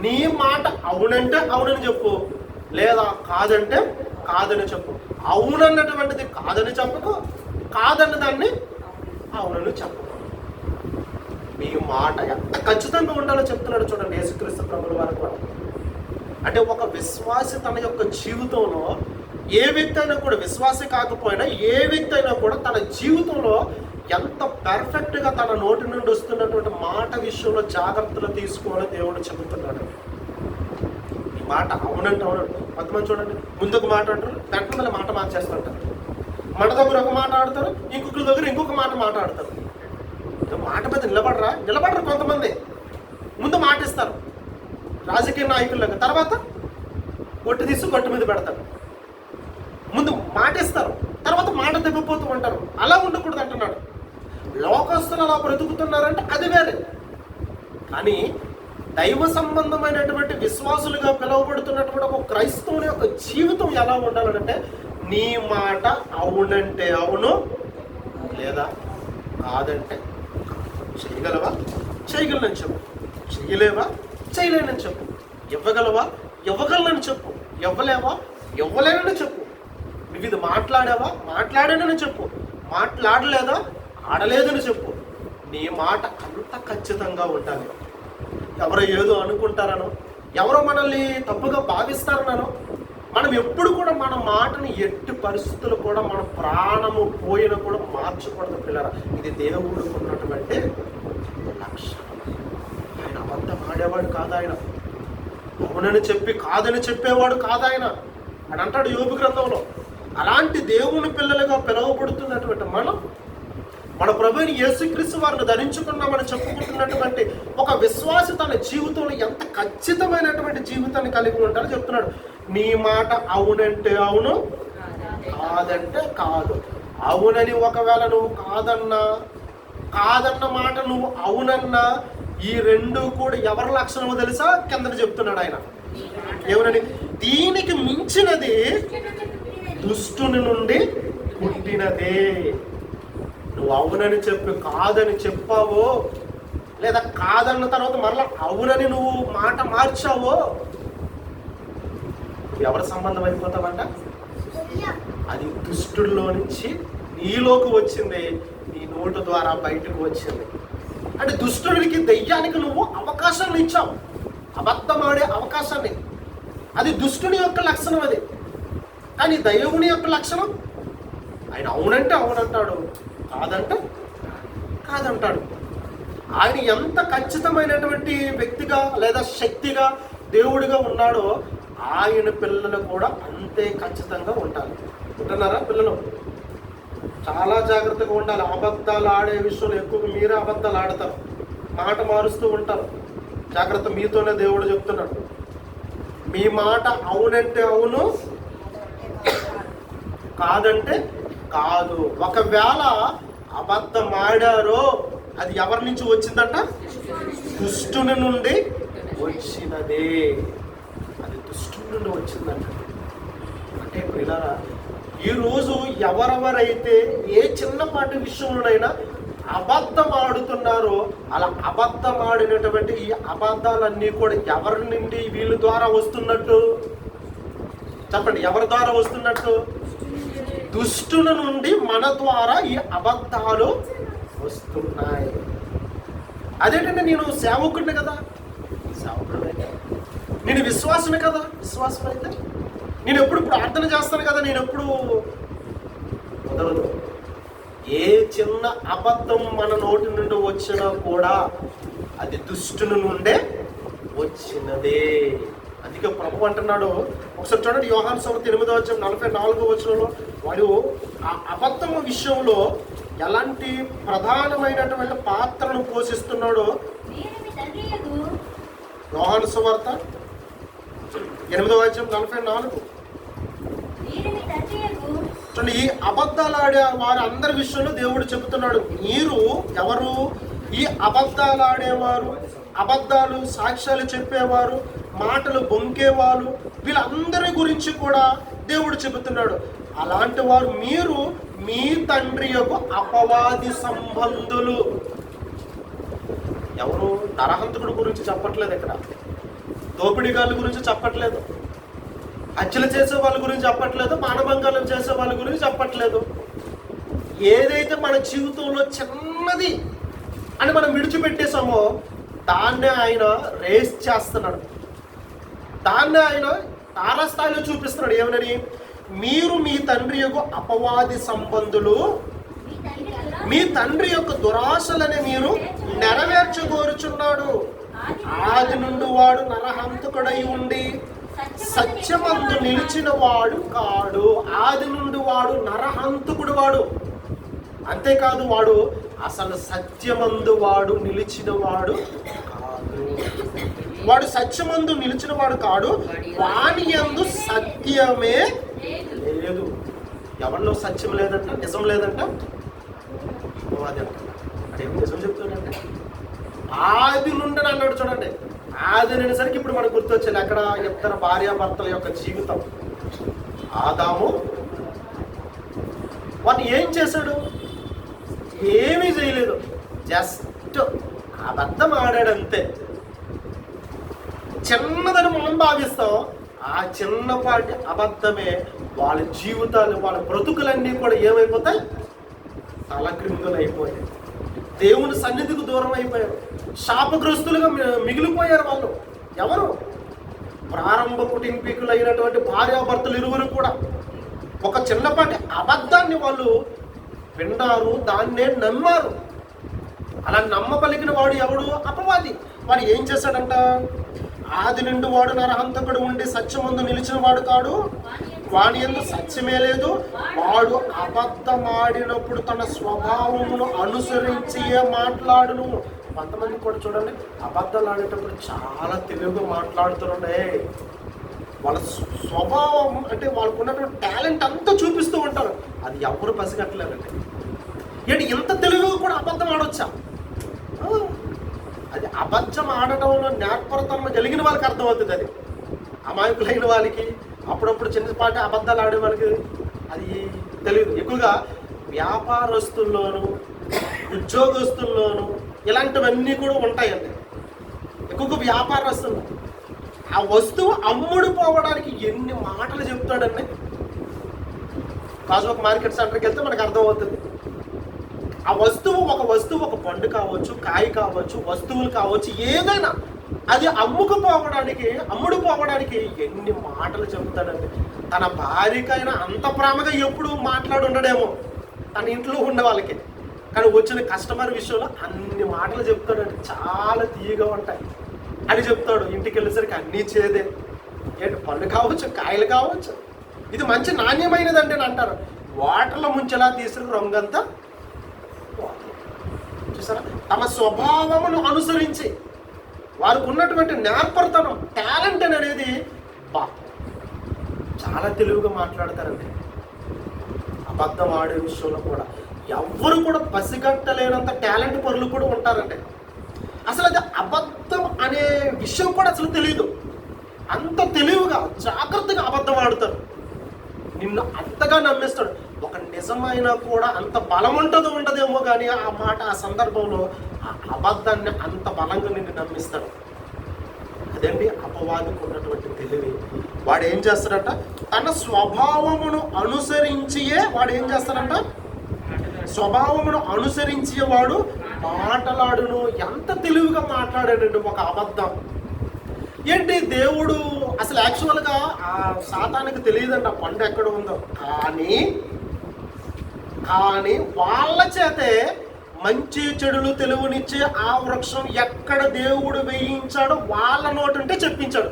నీ మాట అవునంటే అవునని చెప్పు, లేదా కాదంటే కాదని చెప్పు. అవునన్నటువంటిది కాదని చెప్పకు, కాదన్న దాన్ని అవునని చెప్పు. మీ మాట ఎంత ఖచ్చితంగా ఉండాలో చెప్తున్నాడు చూడండి యేసుక్రీస్తు ప్రభుల వారు కూడా. అంటే ఒక విశ్వాసి తన యొక్క జీవితంలో, ఏ వ్యక్తి అయినా కూడా, విశ్వాసి కాకపోయినా ఏ వ్యక్తి అయినా కూడా తన జీవితంలో ఎంత పర్ఫెక్ట్గా తన నోటి నుండి వస్తున్నటువంటి మాట విషయంలో జాగ్రత్తలు తీసుకోవాలని దేవుడు చెబుతున్నాడు. ఈ మాట అవునంటే అవునండి. కొంతమంది చూడండి, ముందుకు మాట అంటారు, వెంటనే మాట మార్చేస్తుంటారు. మన దగ్గర ఒక మాట ఆడతారు, ఇంకొకరి దగ్గర ఇంకొక మాట మాట్లాడతారు. మాట మీద నిలబడరు కొంతమంది. ముందు మాట ఇస్తారు రాజకీయ నాయకులకు, తర్వాత ఒట్టి తీసి గట్టు మీద పెడతారు. ముందు మాట ఇస్తారు, తర్వాత మాట తెప్పిపోతూ ఉంటారు. అలా ఉండకూడదు అంటున్నాడు. లోకస్తులు అలా బ్రతుకుతున్నారంటే అది వేరే. కానీ దైవ సంబంధమైనటువంటి విశ్వాసులుగా పిలువబడుతున్నటువంటి ఒక క్రైస్తవుని యొక్క జీవితం ఎలా ఉండాలంటే, నీ మాట అవునంటే అవును, లేదా కాదంటే చేయగలవా, చేయగలనని చెప్పు. చేయలేవా, చేయలేనని చెప్పు. ఇవ్వగలవా, ఇవ్వగలనని చెప్పు. ఇవ్వలేవా, ఇవ్వలేనని చెప్పు. నువ్వు ఇది మాట్లాడావా, మాట్లాడానని చెప్పు. మాట్లాడలేదా, ఆడలేదని చెప్పు. నీ మాట అంత ఖచ్చితంగా ఉండాలి. ఎవరో ఏదో అనుకుంటారనో, ఎవరో మనల్ని తప్పుగా భావిస్తారనో మనం ఎప్పుడు కూడా మన మాటని ఎట్టి పరిస్థితులు కూడా మన ప్రాణము పోయినా కూడా మార్చకూడదు పిల్లరా. ఇది దేవుడికి ఉన్నటువంటి లక్షణం. ఆయన అబద్ధం ఆడేవాడు కాదు. ఆయన అవునని చెప్పి కాదని చెప్పేవాడు కాదు. ఆయన అని అంటాడు యోబు గ్రంథంలో. అలాంటి దేవుని పిల్లలుగా పిలువబడుతున్నటువంటి మనం, మన ప్రభువుని యేసుక్రీస్తు వారిని ధరించుకున్నామని చెప్పుకుంటున్నటువంటి ఒక విశ్వాసి తన జీవితంలో ఎంత ఖచ్చితమైనటువంటి జీవితాన్ని కలిగి ఉంటారో చెప్తున్నాడు. నీ మాట అవునంటే అవును, కాదంటే కాదు. అవునని ఒకవేళ నువ్వు కాదన్న మాట నువ్వు అవునన్నా, ఈ రెండు కూడా ఎవరి లక్షణమో తెలుసా? కింద చెప్తున్నాడు ఆయన. ఏమనని? దీనికి మించినది దుష్టుని నుండి పుట్టినదే. నువ్వు అవునని చెప్పి కాదని చెప్పావో, లేదా కాదన్న తర్వాత మరలా అవునని నువ్వు మాట మార్చావో, ఎవరి సంబంధం అయిపోతావంట? అది దుష్టుడిలో నుంచి నీలోకి వచ్చింది, నీ నోటు ద్వారా బయటకు వచ్చింది. అంటే దుష్టుడికి, దెయ్యానికి నువ్వు అవకాశాన్ని ఇచ్చావు, అబద్ధం ఆడే అవకాశాన్ని. అది దుష్టుని యొక్క లక్షణం అది. కానీ దైవుని యొక్క లక్షణం, ఆయన అవునంటే అవునంటాడు, కాదంటే కాదంటాడు. ఆయన ఎంత ఖచ్చితమైనటువంటి వ్యక్తిగా లేదా శక్తిగా దేవుడిగా ఉన్నాడో, ఆయన పిల్లలు కూడా అంతే ఖచ్చితంగా ఉండాలి. ఉంటున్నారా పిల్లలు? చాలా జాగ్రత్తగా ఉండాలి. అబద్ధాలు ఆడే విషయంలో ఎక్కువగా మీరే అబద్ధాలు ఆడతారు, మాట మారుస్తూ ఉంటారు. జాగ్రత్త, మీతోనే దేవుడు చెప్తున్నాడు. మీ మాట అవునంటే అవును, కాదంటే కాదు. ఒకవేళ అబద్ధం ఆడారో అది ఎవరి నుంచి వచ్చిందంట? దుష్టుని నుండి వచ్చినదే. అది దుష్టుని నుండి వచ్చిందంట. అంటే పిల్లరా, ఈరోజు ఎవరెవరైతే ఏ చిన్నపాటి విషయంలోనైనా అబద్ధం ఆడుతున్నారో, అలా అబద్ధం ఆడినటువంటి ఈ అబద్ధాలన్నీ కూడా ఎవరి నుండి వీళ్ళ ద్వారా వస్తున్నట్టు? చెప్పండి, ఎవరి ద్వారా వస్తున్నట్టు? దుష్టుల నుండి మన ద్వారా ఈ అబద్ధాలు వస్తున్నాయి. అదేంటంటే, నేను సేవకుడిని కదా, సేవకుడు. నేను విశ్వాసమే కదా, విశ్వాసం అయితే నేను ఎప్పుడు ప్రార్థన చేస్తాను కదా, నేను ఎప్పుడు కుదరదు. ఏ చిన్న అబద్ధం మన నోటి నుండి వచ్చినా కూడా అది దుష్టుని నుండే వచ్చినదే. అందుకే ప్రభు అంటున్నాడు, ఒకసారి చూడండి, యోహాను సువార్త 8:44 వాడు ఆ అబద్ధం విషయంలో ఎలాంటి ప్రధానమైనటువంటి పాత్రను పోషిస్తున్నాడో. యోహాను సువార్త 8:44 చూడండి. ఈ అబద్ధాలు ఆడే వారు అందరి విషయంలో దేవుడు చెబుతున్నాడు, మీరు ఎవరు? ఈ అబద్ధాలు ఆడేవారు, అబద్ధాలు సాక్ష్యాలు చెప్పేవారు, మాటలు బొంకేవారు, వీళ్ళందరి గురించి కూడా దేవుడు చెబుతున్నాడు. అలాంటి వారు మీరు మీ తండ్రి యొక్క అపవాది సంబంధులు. ఎవరు? నరహంతకుడు గురించి చెప్పట్లేదు ఇక్కడ, దోపిడీగాళ్ళ గురించి చెప్పట్లేదు, హత్యలు చేసే వాళ్ళ గురించి చెప్పట్లేదు, మానభంగాలు చేసే వాళ్ళ గురించి చెప్పట్లేదు. ఏదైతే మన జీవితంలో చిన్నది అని మనం విడిచిపెట్టేసామో దాన్నే ఆయన రేస్ చేస్తున్నాడు, దాన్నే ఆయన తారాస్థాయిలో చూపిస్తున్నాడు. ఏమని? మీరు మీ తండ్రి యొక్క అపవాది సంబంధులు, మీ తండ్రి యొక్క దురాశలని మీరు నెరవేర్చగోరుచున్నాడు. ఆది నుండి వాడు నరహంతకుడై ఉండి సత్యమందు నిలిచిన వాడు కాడు. ఆది నుండి వాడు నరహంతకుడు వాడు. అంతేకాదు, వాడు అసలు సత్యమందు వాడు నిలిచిన వాడు కాదు. వాడు సత్యమందు నిలిచిన వాడు కాడు, వాని యందు సత్యమే లేదు. ఎవరిలో సత్యం లేదంట, నిజం లేదంట, అది అంట. అదేమి నిజం చెప్తాడంటే ఆది నుండి అన్నాడు. చూడండి, ఆది అనేసరికి ఇప్పుడు మనకు గుర్తొచ్చింది అక్కడ ఇద్దరు భార్యాభర్తల యొక్క జీవితం. ఆదాము వాడిని ఏం చేశాడు? ఏమీ చేయలేదు, జస్ట్ అబద్ధం ఆడాడంతే. చిన్నదని మనం భావిస్తాం, ఆ చిన్నపాటి అబద్ధమే వాళ్ళ జీవితాలు, వాళ్ళ బ్రతుకులన్నీ కూడా ఏమైపోతాయి? తలక్రిందులు అయిపోయాయి. దేవుని సన్నిధికి దూరం అయిపోయారు, శాపగ్రస్తులుగా మిగిలిపోయారు వాళ్ళు. ఎవరు? ప్రారంభ కుటుంబీకులైనటువంటి భార్యాభర్తలు ఇరువురు కూడా ఒక చిన్నపాటి అబద్ధాన్ని వాళ్ళు విన్నారు, దాన్నే నమ్మారు. అలా నమ్మపలికిన వాడు ఎవడు? అపవాది. వాడు ఏం చేశాడంట? ఆది నుండి వాడు నరహంతకుడు ఉండి సత్యమందు నిలిచిన వాడు కాడు, వాని యందు సత్యమే లేదు. వాడు అబద్ధమాడినప్పుడు తన స్వభావమును అనుసరించి మాట్లాడును. కొంతమంది కూడా చూడండి, అబద్ధాలు ఆడేటప్పుడు చాలా తెలివిగా మాట్లాడుతుండే. వాళ్ళ స్వభావం అంటే వాళ్ళకు ఉన్నటువంటి టాలెంట్ అంతా చూపిస్తూ ఉంటారు. అది ఎవరు పసిగట్టలేదండి. ఏంటి ఇంత తెలివిగా కూడా అబద్ధం ఆడొచ్చా? అది అబద్ధం ఆడటంలో నేర్పరతనం కలిగిన వాళ్ళకి అర్థమవుతుంది. అది అమాయకులైన వాళ్ళకి, అప్పుడప్పుడు చిన్నపాటి అబద్ధాలు ఆడే వాళ్ళకి అది తెలియదు. ఎక్కువగా వ్యాపారస్తుల్లోనూ ఉద్యోగస్తుల్లోనూ ఇలాంటివన్నీ కూడా ఉంటాయండి. ఎక్కువగా వ్యాపారస్తులు ఆ వస్తువు అమ్ముడు పోవడానికి ఎన్ని మాటలు చెప్తాడండి. కాజు ఒక మార్కెట్ సెంటర్కి వెళ్తే మనకు అర్థమవుతుంది. ఆ వస్తువు ఒక పండు కావచ్చు, కాయ కావచ్చు, వస్తువులు కావచ్చు, ఏదైనా అది అమ్ముడు పోవడానికి ఎన్ని మాటలు చెబుతాడండి. తన భార్యకైనా అంత ప్రేమగా ఎప్పుడు మాట్లాడి ఉండడేమో తన ఇంట్లో ఉన్న వాళ్ళకి, కానీ వచ్చిన కస్టమర్ విషయంలో అన్ని మాటలు చెప్తాడండి. చాలా తీయగా ఉంటాయి అని చెప్తాడు. ఇంటికి వెళ్ళేసరికి అన్నీ చేదే. ఏంటి పండు కావచ్చు, కాయలు కావచ్చు, ఇది మంచి నాణ్యమైనదంటే అంటారు. వాటర్లో ముంచెలా తీసుకు రంగంతా చూసారా? తమ స్వభావమును అనుసరించి వారికి ఉన్నటువంటి నేర్పరతనం, టాలెంట్ అనేది చాలా తెలివిగా మాట్లాడతారండి. అబద్ధం ఆడే విషయంలో కూడా ఎవ్వరు కూడా పసిగట్టలేనంత టాలెంట్ పరులు కూడా ఉంటారండి. అసలు అది అబద్ధం అనే విషయం కూడా అసలు తెలియదు. అంత తెలివిగా జాగ్రత్తగా అబద్ధం ఆడుతారు. నిన్ను అంతగా నమ్మిస్తాడు. ఒక నిజమైనా కూడా అంత బలం ఉండదేమో కానీ ఆ మాట, ఆ సందర్భంలో ఆ అబద్ధాన్ని అంత బలంగా నిన్ను నమ్మిస్తాడు. అదేంటి అపవాదికి ఉన్నటువంటి తెలివి. వాడు ఏం చేస్తాడంట? తన స్వభావమును అనుసరించియే వాడు ఏం చేస్తాడంట? స్వభావమును అనుసరించే వాడు మాటలాడును. ఎంత తెలివిగా మాట్లాడాడండి ఒక అబద్ధం. ఏంటి దేవుడు అసలు యాక్చువల్గా ఆ సాతానికి తెలియదంట పండు ఎక్కడ ఉందో, కానీ వాళ్ళ చేతే మంచి చెడులు తెలివినిచ్చే ఆ వృక్షం ఎక్కడ దేవుడు వేయించాడో వాళ్ళ నోటుంటే చెప్పించాడు.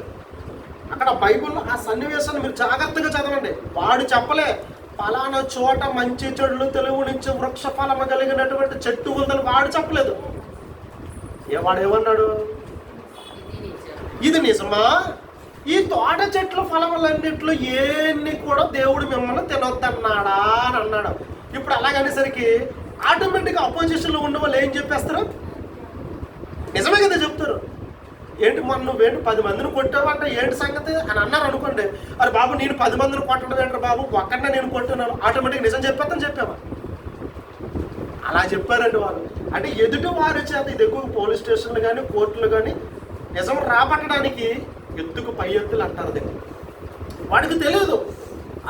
అక్కడ బైబిల్లో ఆ సన్నివేశాన్ని మీరు జాగ్రత్తగా చదవండి. వాడు చెప్పలే ఫలానా చోట మంచి చెడులు తెలివినిచ్చే వృక్ష ఫలము కలిగినటువంటి చెట్టు ఉందని వాడు చెప్పలేదు. వాడు ఏమన్నాడు? ఇది నిజమా? ఈ తోట చెట్ల ఫలములన్నింటిలో ఏన్ని కూడా దేవుడు మిమ్మల్ని తినొద్దన్నాడా అని అన్నాడు. ఇప్పుడు అలాగనేసరికి ఆటోమేటిక్గా అపోజిషన్లో ఉన్న వాళ్ళు ఏం చెప్పేస్తారు? నిజమే కదా చెప్తారు. ఏంటి మొన్న నువ్వేంటి 10 మందిని కొట్టావంటే ఏంటి సంగతి అని అన్నారు అనుకోండి. అరే బాబు నేను 10 మందిని కొట్టడం ఏంటారు బాబు, ఒక్కడనే నేను కొట్టున్నాను, ఆటోమేటిక్గా నిజం చెప్పేద్దని చెప్పావా? అలా చెప్పారండి వాళ్ళు. అంటే ఎదుటి వారి చేత ఇది ఎక్కువ పోలీస్ స్టేషన్లు కానీ కోర్టులు కానీ నిజం రాబట్టడానికి ఎత్తుకు పై ఎత్తులు అంటారు. దీన్ని వాడికి తెలియదు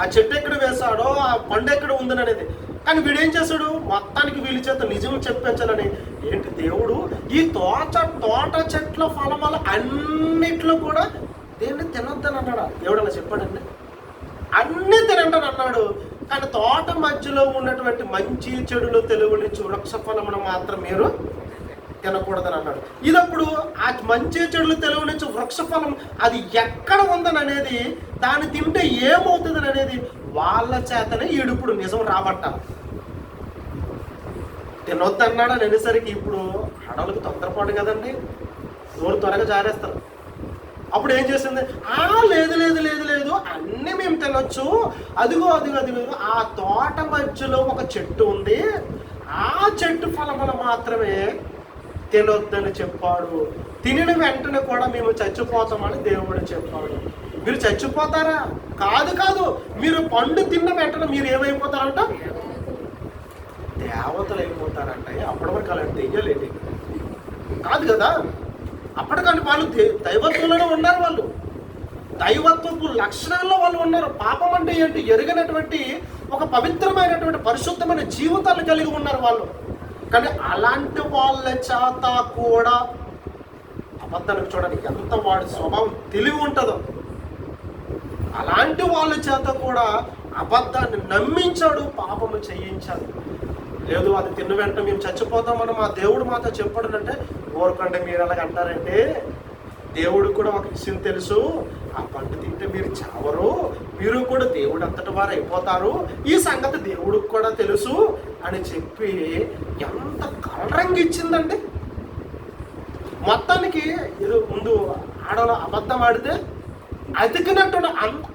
ఆ చెట్టు ఎక్కడ వేశాడో, ఆ పండు ఎక్కడ ఉందని అనేది. కానీ వీడేం చేశాడు? మొత్తానికి వీళ్ళ చేత నిజం చెప్పించాలని ఏంటి దేవుడు ఈ తోట చెట్ల ఫలములు అన్నిట్లో కూడా దేవుడిని తినొద్దని అన్నాడా? దేవుడు అలా చెప్పాడండి. అన్నీ తినండి అన్నాడు. కానీ తోట మధ్యలో ఉన్నటువంటి మంచి చెడులు తెలివినిచ్చు వృక్ష ఫలమును మాత్రం మీరు తినకూడదని అన్నాడు. ఇదప్పుడు ఆ మంచి చెడులు తెలివినిచ్చు వృక్ష ఫలం అది ఎక్కడ ఉందని అనేది, దాన్ని తింటే ఏమవుతుందని అనేది వాళ్ళ చేతనే ఈడుప్పుడు నిజం రాబట్టాలి. తినొద్దన్నాడు అని అనేసరికి ఇప్పుడు అడవులకు తొందరపాటు కదండి, నోరు త్వరగా జారేస్తారు. అప్పుడు ఏం చేసింది? లేదు లేదు లేదు లేదు, అన్నీ మేము తినొచ్చు, అదిగో అదిగో అదిగో ఆ తోట మధ్యలో ఒక చెట్టు ఉంది, ఆ చెట్టు ఫలములు మాత్రమే తినొద్దని చెప్పాడు. తినిన వెంటనే కూడా మేము చచ్చిపోతామని దేవుడు చెప్పాడు. మీరు చచ్చిపోతారా? కాదు కాదు, మీరు పండు తిన్న వెంటనే మీరు ఏమైపోతారంట? దేవతలు అయిపోతారంట. అప్పటి వరకు అలా తెయ్యలేదు కాదు కదా. అప్పటికంటే వాళ్ళు దైవత్వంలోనే ఉన్నారు, వాళ్ళు దైవత్వపు లక్షణాల్లో వాళ్ళు ఉన్నారు. పాపం అంటే ఏంటి ఎరుగనటువంటి ఒక పవిత్రమైనటువంటి పరిశుద్ధమైన జీవితాలు కలిగి ఉన్నారు వాళ్ళు. కానీ అలాంటి వాళ్ళ చేత కూడా అబద్ధానికి చూడడానికి ఎంత వాడి స్వభావం తెలివి ఉంటుందో, అలాంటి వాళ్ళ చేత కూడా అబద్ధాన్ని నమ్మించాడు, పాపము చేయించాడు. లేదు అది తిన్న వెంటనే మేము చచ్చిపోతామని మా దేవుడు మాతో చెప్పాడంటే, ఊరకంటే మీరు అలాగ అంటారంటే, దేవుడు కూడా ఒక విషయం తెలుసు, ఆ పండు తింటే మీరు చావరు, మీరు కూడా దేవుడు అంతటి వారు అయిపోతారు, ఈ సంగతి దేవుడికి కూడా తెలుసు అని చెప్పి ఎంత కలరంగిచ్చిందండి. మొత్తానికి ఇది ముందు ఆడలో అబద్ధం ఆడితే అతికినట్టు,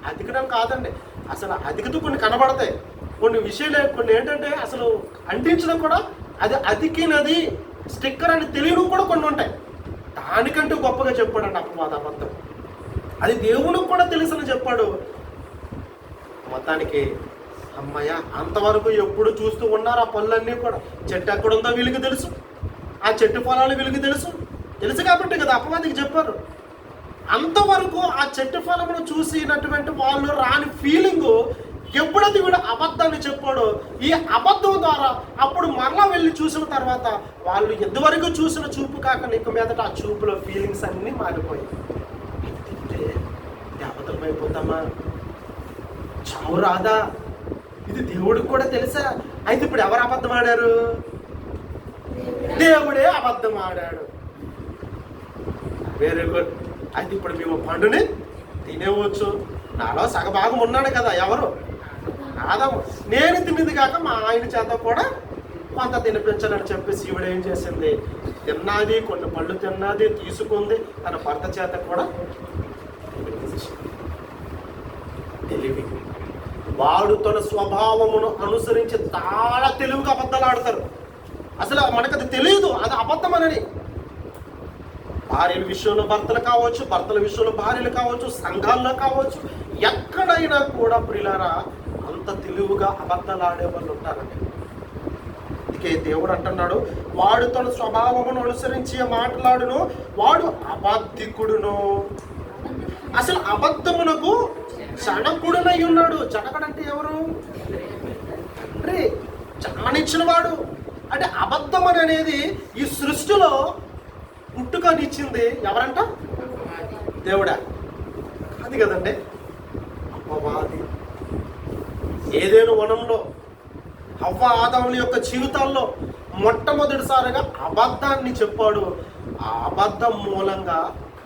అతికినం కాదండి, అసలు అతికితూ కొన్ని కనబడతాయి, కొన్ని విషయాలు కొన్ని ఏంటంటే అసలు అంటించడం కూడా అది అతికినది స్టిక్కర్ అని తెలియడం కూడా కొన్ని ఉంటాయి. దానికంటూ గొప్పగా చెప్పాడండి అపవాద అబద్ధం. అది దేవునికి కూడా తెలుసని చెప్పాడు. మొత్తానికి అమ్మయ్య, అంతవరకు ఎప్పుడు చూస్తూ ఉన్నారు ఆ పళ్ళన్నీ కూడా. చెట్టు ఎక్కడుందో వీళ్ళకి తెలుసు, ఆ చెట్టు పొలాలు వీళ్ళకి తెలుసు కాబట్టి కదా అపవాదికి చెప్పారు. అంతవరకు ఆ చెట్టు ఫలమును చూసినటువంటి వాళ్ళు రాని ఫీలింగు ఎప్పుడైతే వీడు అబద్ధాన్ని చెప్పాడో, ఈ అబద్ధం ద్వారా అప్పుడు మరలా వెళ్ళి చూసిన తర్వాత వాళ్ళు ఎంతవరకు చూసిన చూపు కాక ఇక మీదట ఆ చూపులో ఫీలింగ్స్ అన్నీ మారిపోయాయి. తింటే దేవతలం అయిపోతామా? చావు రాదా? ఇది దేవుడికి కూడా తెలుసా? అయితే ఇప్పుడు ఎవరు అబద్ధం ఆడారు? దేవుడే అబద్ధం ఆడాడు. Very good. అయితే ఇప్పుడు మేము పండుని తినేవచ్చు. నాలో సగభాగం ఉన్నాడు కదా, ఎవరు? ఆదాము. నేను తిన్నది కాక మా ఆయన చేత కూడా కొంత తినిపించాలని చెప్పి శివుడు ఏం చేసింది? తిన్నది, కొన్ని పళ్ళు తిన్నది, తీసుకుంది, తన భర్త చేత కూడా తెలివి. వాడు తన స్వభావమును అనుసరించి చాలా తెలివిగా అబద్ధాలు ఆడతారు. అసలు మనకు అది తెలియదు, అది అబద్ధం అని. భార్యల విషయంలో భర్తలు కావచ్చు, భర్తల విషయంలో భార్యలు కావచ్చు, సంఘాల్లో కావచ్చు, ఎక్కడైనా కూడా ప్రియులారా అంత తెలివిగా అబద్ధాలు ఆడే వాళ్ళు ఉంటారండి. అందుకే దేవుడు అంటున్నాడు, వాడు తన స్వభావమును అనుసరించి మాట్లాడును, వాడు అబద్ధికుడును. అసలు అబద్ధమునకు జనకుడునై ఉన్నాడు. జనకుడంటే ఎవరు? తండ్రి, జన్మనిచ్చిన వాడు. అంటే అబద్ధం అనేది ఈ సృష్టిలో పుట్టుకనిచ్చింది ఎవరంట? దేవుడా? అది కదండి, అపవాది. ఏదేను వనంలో హవ్వ ఆదాముల యొక్క జీవితాల్లో మొట్టమొదటిసారిగా అబద్ధాన్ని చెప్పాడు. ఆ అబద్ధం మూలంగా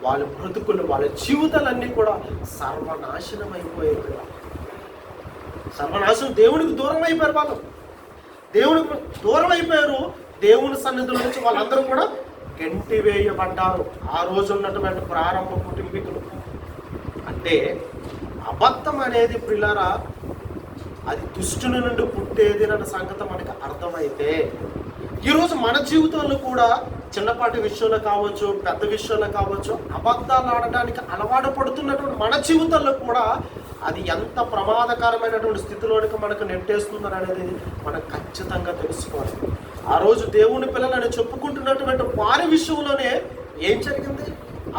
వాళ్ళ బ్రతుకులు, వాళ్ళ జీవితాలన్నీ కూడా సర్వనాశనం అయిపోయాయి. సర్వనాశనం, దేవునికి దూరం అయిపోయారు వాళ్ళు. దేవునికి దూరం అయిపోయారు. దేవుని సన్నిధిలో నుంచి వాళ్ళందరూ కూడా గెంటి వేయబడ్డారు. ఆ రోజు ఉన్నటువంటి ప్రారంభ కుటుంబీకులు. అంటే అబద్ధం అనేది ప్రియులారా అది దుష్టుని నుండి పుట్టేది అన్న సంగతి మనకు అర్థమైతే, ఈరోజు మన జీవితంలో కూడా చిన్నపాటి విషయంలో కావచ్చు, పెద్ద విషయంలో కావచ్చు, అబద్ధాలు ఆడడానికి అలవాటు పడుతున్నటువంటి మన జీవితంలో కూడా అది ఎంత ప్రమాదకరమైనటువంటి స్థితిలోనికి మనకు నెట్టేస్తుందని అనేది మనం ఖచ్చితంగా తెలుసుకోవాలి. ఆ రోజు దేవుని పిల్లలని చెప్పుకుంటున్నటువంటి వారి విషయంలోనే ఏం జరిగింది?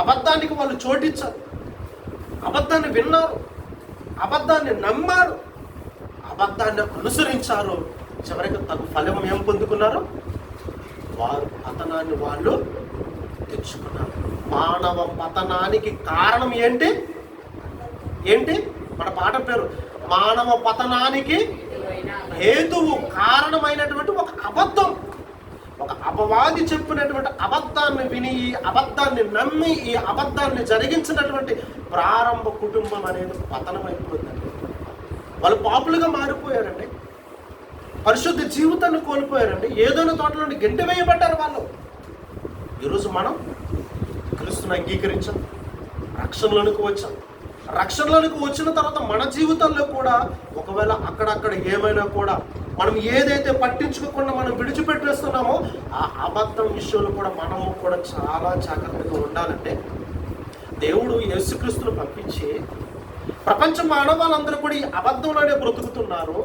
అబద్ధానికి వాళ్ళు చోటిచ్చారు, అబద్ధాన్ని విన్నారు, అబద్ధాన్ని నమ్మారు, అబద్ధాన్ని అనుసరించారు. చివరికి తగు ఫలం ఏం పొందుకున్నారు? వారు పతనాన్ని వాళ్ళు తెచ్చుకున్నారు. మానవ పతనానికి కారణం ఏంటి? మన పాట పేరు మానవ పతనానికి హేతువు, కారణమైనటువంటి ఒక అబద్ధం. ఒక అపవాది చెప్పినటువంటి అబద్ధాన్ని విని, ఈ అబద్ధాన్ని నమ్మి, ఈ అబద్ధాన్ని జరిగించినటువంటి ప్రారంభ కుటుంబం అనేది పతనం అయిపోయిందండి. వాళ్ళు పాపులుగా మారిపోయారండి, పరిశుద్ధ జీవితాన్ని కోల్పోయారండి, ఏదైనా తోటలో నుండి గెంటి వేయబడ్డారు వాళ్ళు. ఈరోజు మనం క్రీస్తుని అంగీకరించాం, రక్షణలోనికి వచ్చాం. రక్షణలోనికి వచ్చిన తర్వాత మన జీవితంలో కూడా ఒకవేళ అక్కడక్కడ ఏమైనా కూడా మనం ఏదైతే పట్టించుకోకుండా మనం విడిచిపెట్టేస్తున్నామో ఆ అబద్ధం విషయంలో కూడా మనము కూడా చాలా జాగ్రత్తగా ఉండాలంటే దేవుడు యేసుక్రీస్తును పంపించి ప్రపంచ మానవాళ్ళందరూ కూడా ఈ అబద్ధంలోనే బ్రతుకుతున్నారు.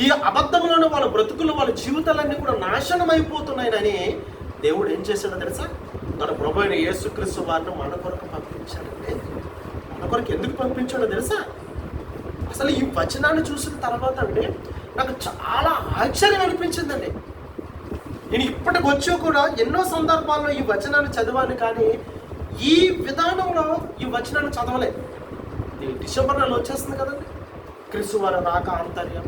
ఈ అబద్ధంలోనే వాళ్ళ బ్రతుకులు, వాళ్ళ జీవితాలన్నీ కూడా నాశనం అయిపోతున్నాయని దేవుడు ఏం చేశాడో తెలుసా? మన ప్రభు అయిన యేసుక్రీస్తు వారిని మన కొరకు పంపించాడంటే మన కొరకు ఎందుకు పంపించాడో తెలుసా? అసలు ఈ వచనాన్ని చూసిన తర్వాత అంటే నాకు చాలా ఆశ్చర్యం అనిపించిందండి. నేను ఇప్పటికి వచ్చి కూడా ఎన్నో సందర్భాల్లో ఈ వచనాన్ని చదివాను, కానీ ఈ విధానంలో ఈ వచనాన్ని చదవలేదు. డిసెంబర్ నెల వచ్చేస్తుంది కదండి. క్రీస్తు వారి రాక ఆంతర్యం,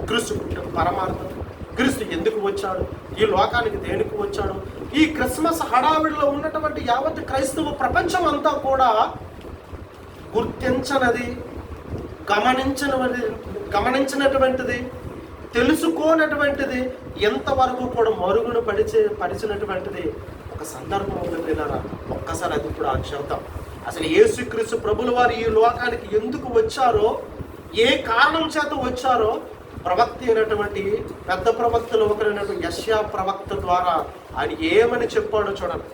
క్రీస్తు పుట్టిన పరమార్థం, క్రీస్తు ఎందుకు వచ్చాడు, ఈ లోకానికి దేనికి వచ్చాడు, ఈ క్రిస్మస్ హడావిడిలో ఉన్నటువంటి యావత్ క్రైస్తవ ప్రపంచం అంతా కూడా గుర్తించనది, గమనించినటువంటిది, తెలుసుకోనటువంటిది, ఎంతవరకు కూడా మరుగున పరిచినటువంటిది ఒక సందర్భం ఉంది. ఒక్కసారి అది కూడా చూద్దాం. అసలు యేసుక్రీస్తు ప్రభుల వారు ఈ లోకానికి ఎందుకు వచ్చారో, ఏ కారణం చేత వచ్చారో ప్రవక్త అయినటువంటి పెద్ద ప్రవక్తలు ఒకరైనటువంటి యెషయా ప్రవక్త ద్వారా ఆయన ఏమని చెప్పాడో చూడండి.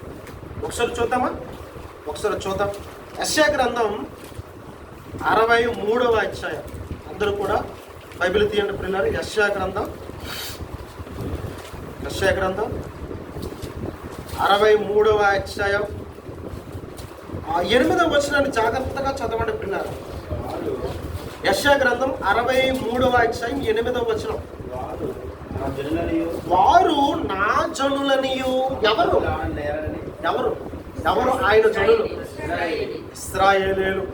ఒకసారి చూద్దాం. యెషయా గ్రంథం 63వ అధ్యాయం. అందరూ కూడా బైబిల్ తీయండి పిల్లలు. యెషయా గ్రంథం 63వ అధ్యాయం 8వ వచనాన్ని జాగ్రత్తగా చదవండి పిల్లలు. యెషయా గ్రంథం 63వ అధ్యాయం 8వ వచనం. వారు నా జనులనియు, ఎవరు ఆయన జనులు? ఇశ్రాయేలీయులు,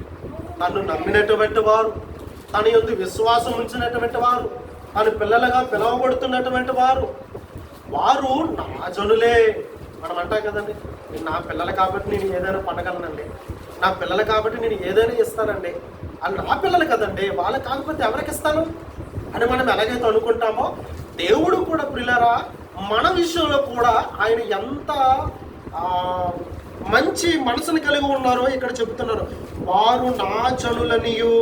తను నమ్మినటువంటి వారు, తన యందు విశ్వాసం ఉంచినటువంటి వారు, తన పిల్లలుగా పిలువబడుతున్నటువంటి వారు నా జనులే. మనం అంటాం కదండి, నా పిల్లలు కాబట్టి నేను ఏదైనా పండగలనండి, నా పిల్లలు కాబట్టి నేను ఏదైనా ఇస్తానండి, వాళ్ళు నా పిల్లలు కదండి, వాళ్ళు కాకపోతే ఎవరికి ఇస్తాను అని మనం ఎలాగైతే అనుకుంటామో, దేవుడు కూడా పిల్లరా మన విషయంలో కూడా ఆయన ఎంత మంచి మనసును కలిగి ఉన్నారో ఇక్కడ చెబుతున్నారు. వారు నా జనులనియు,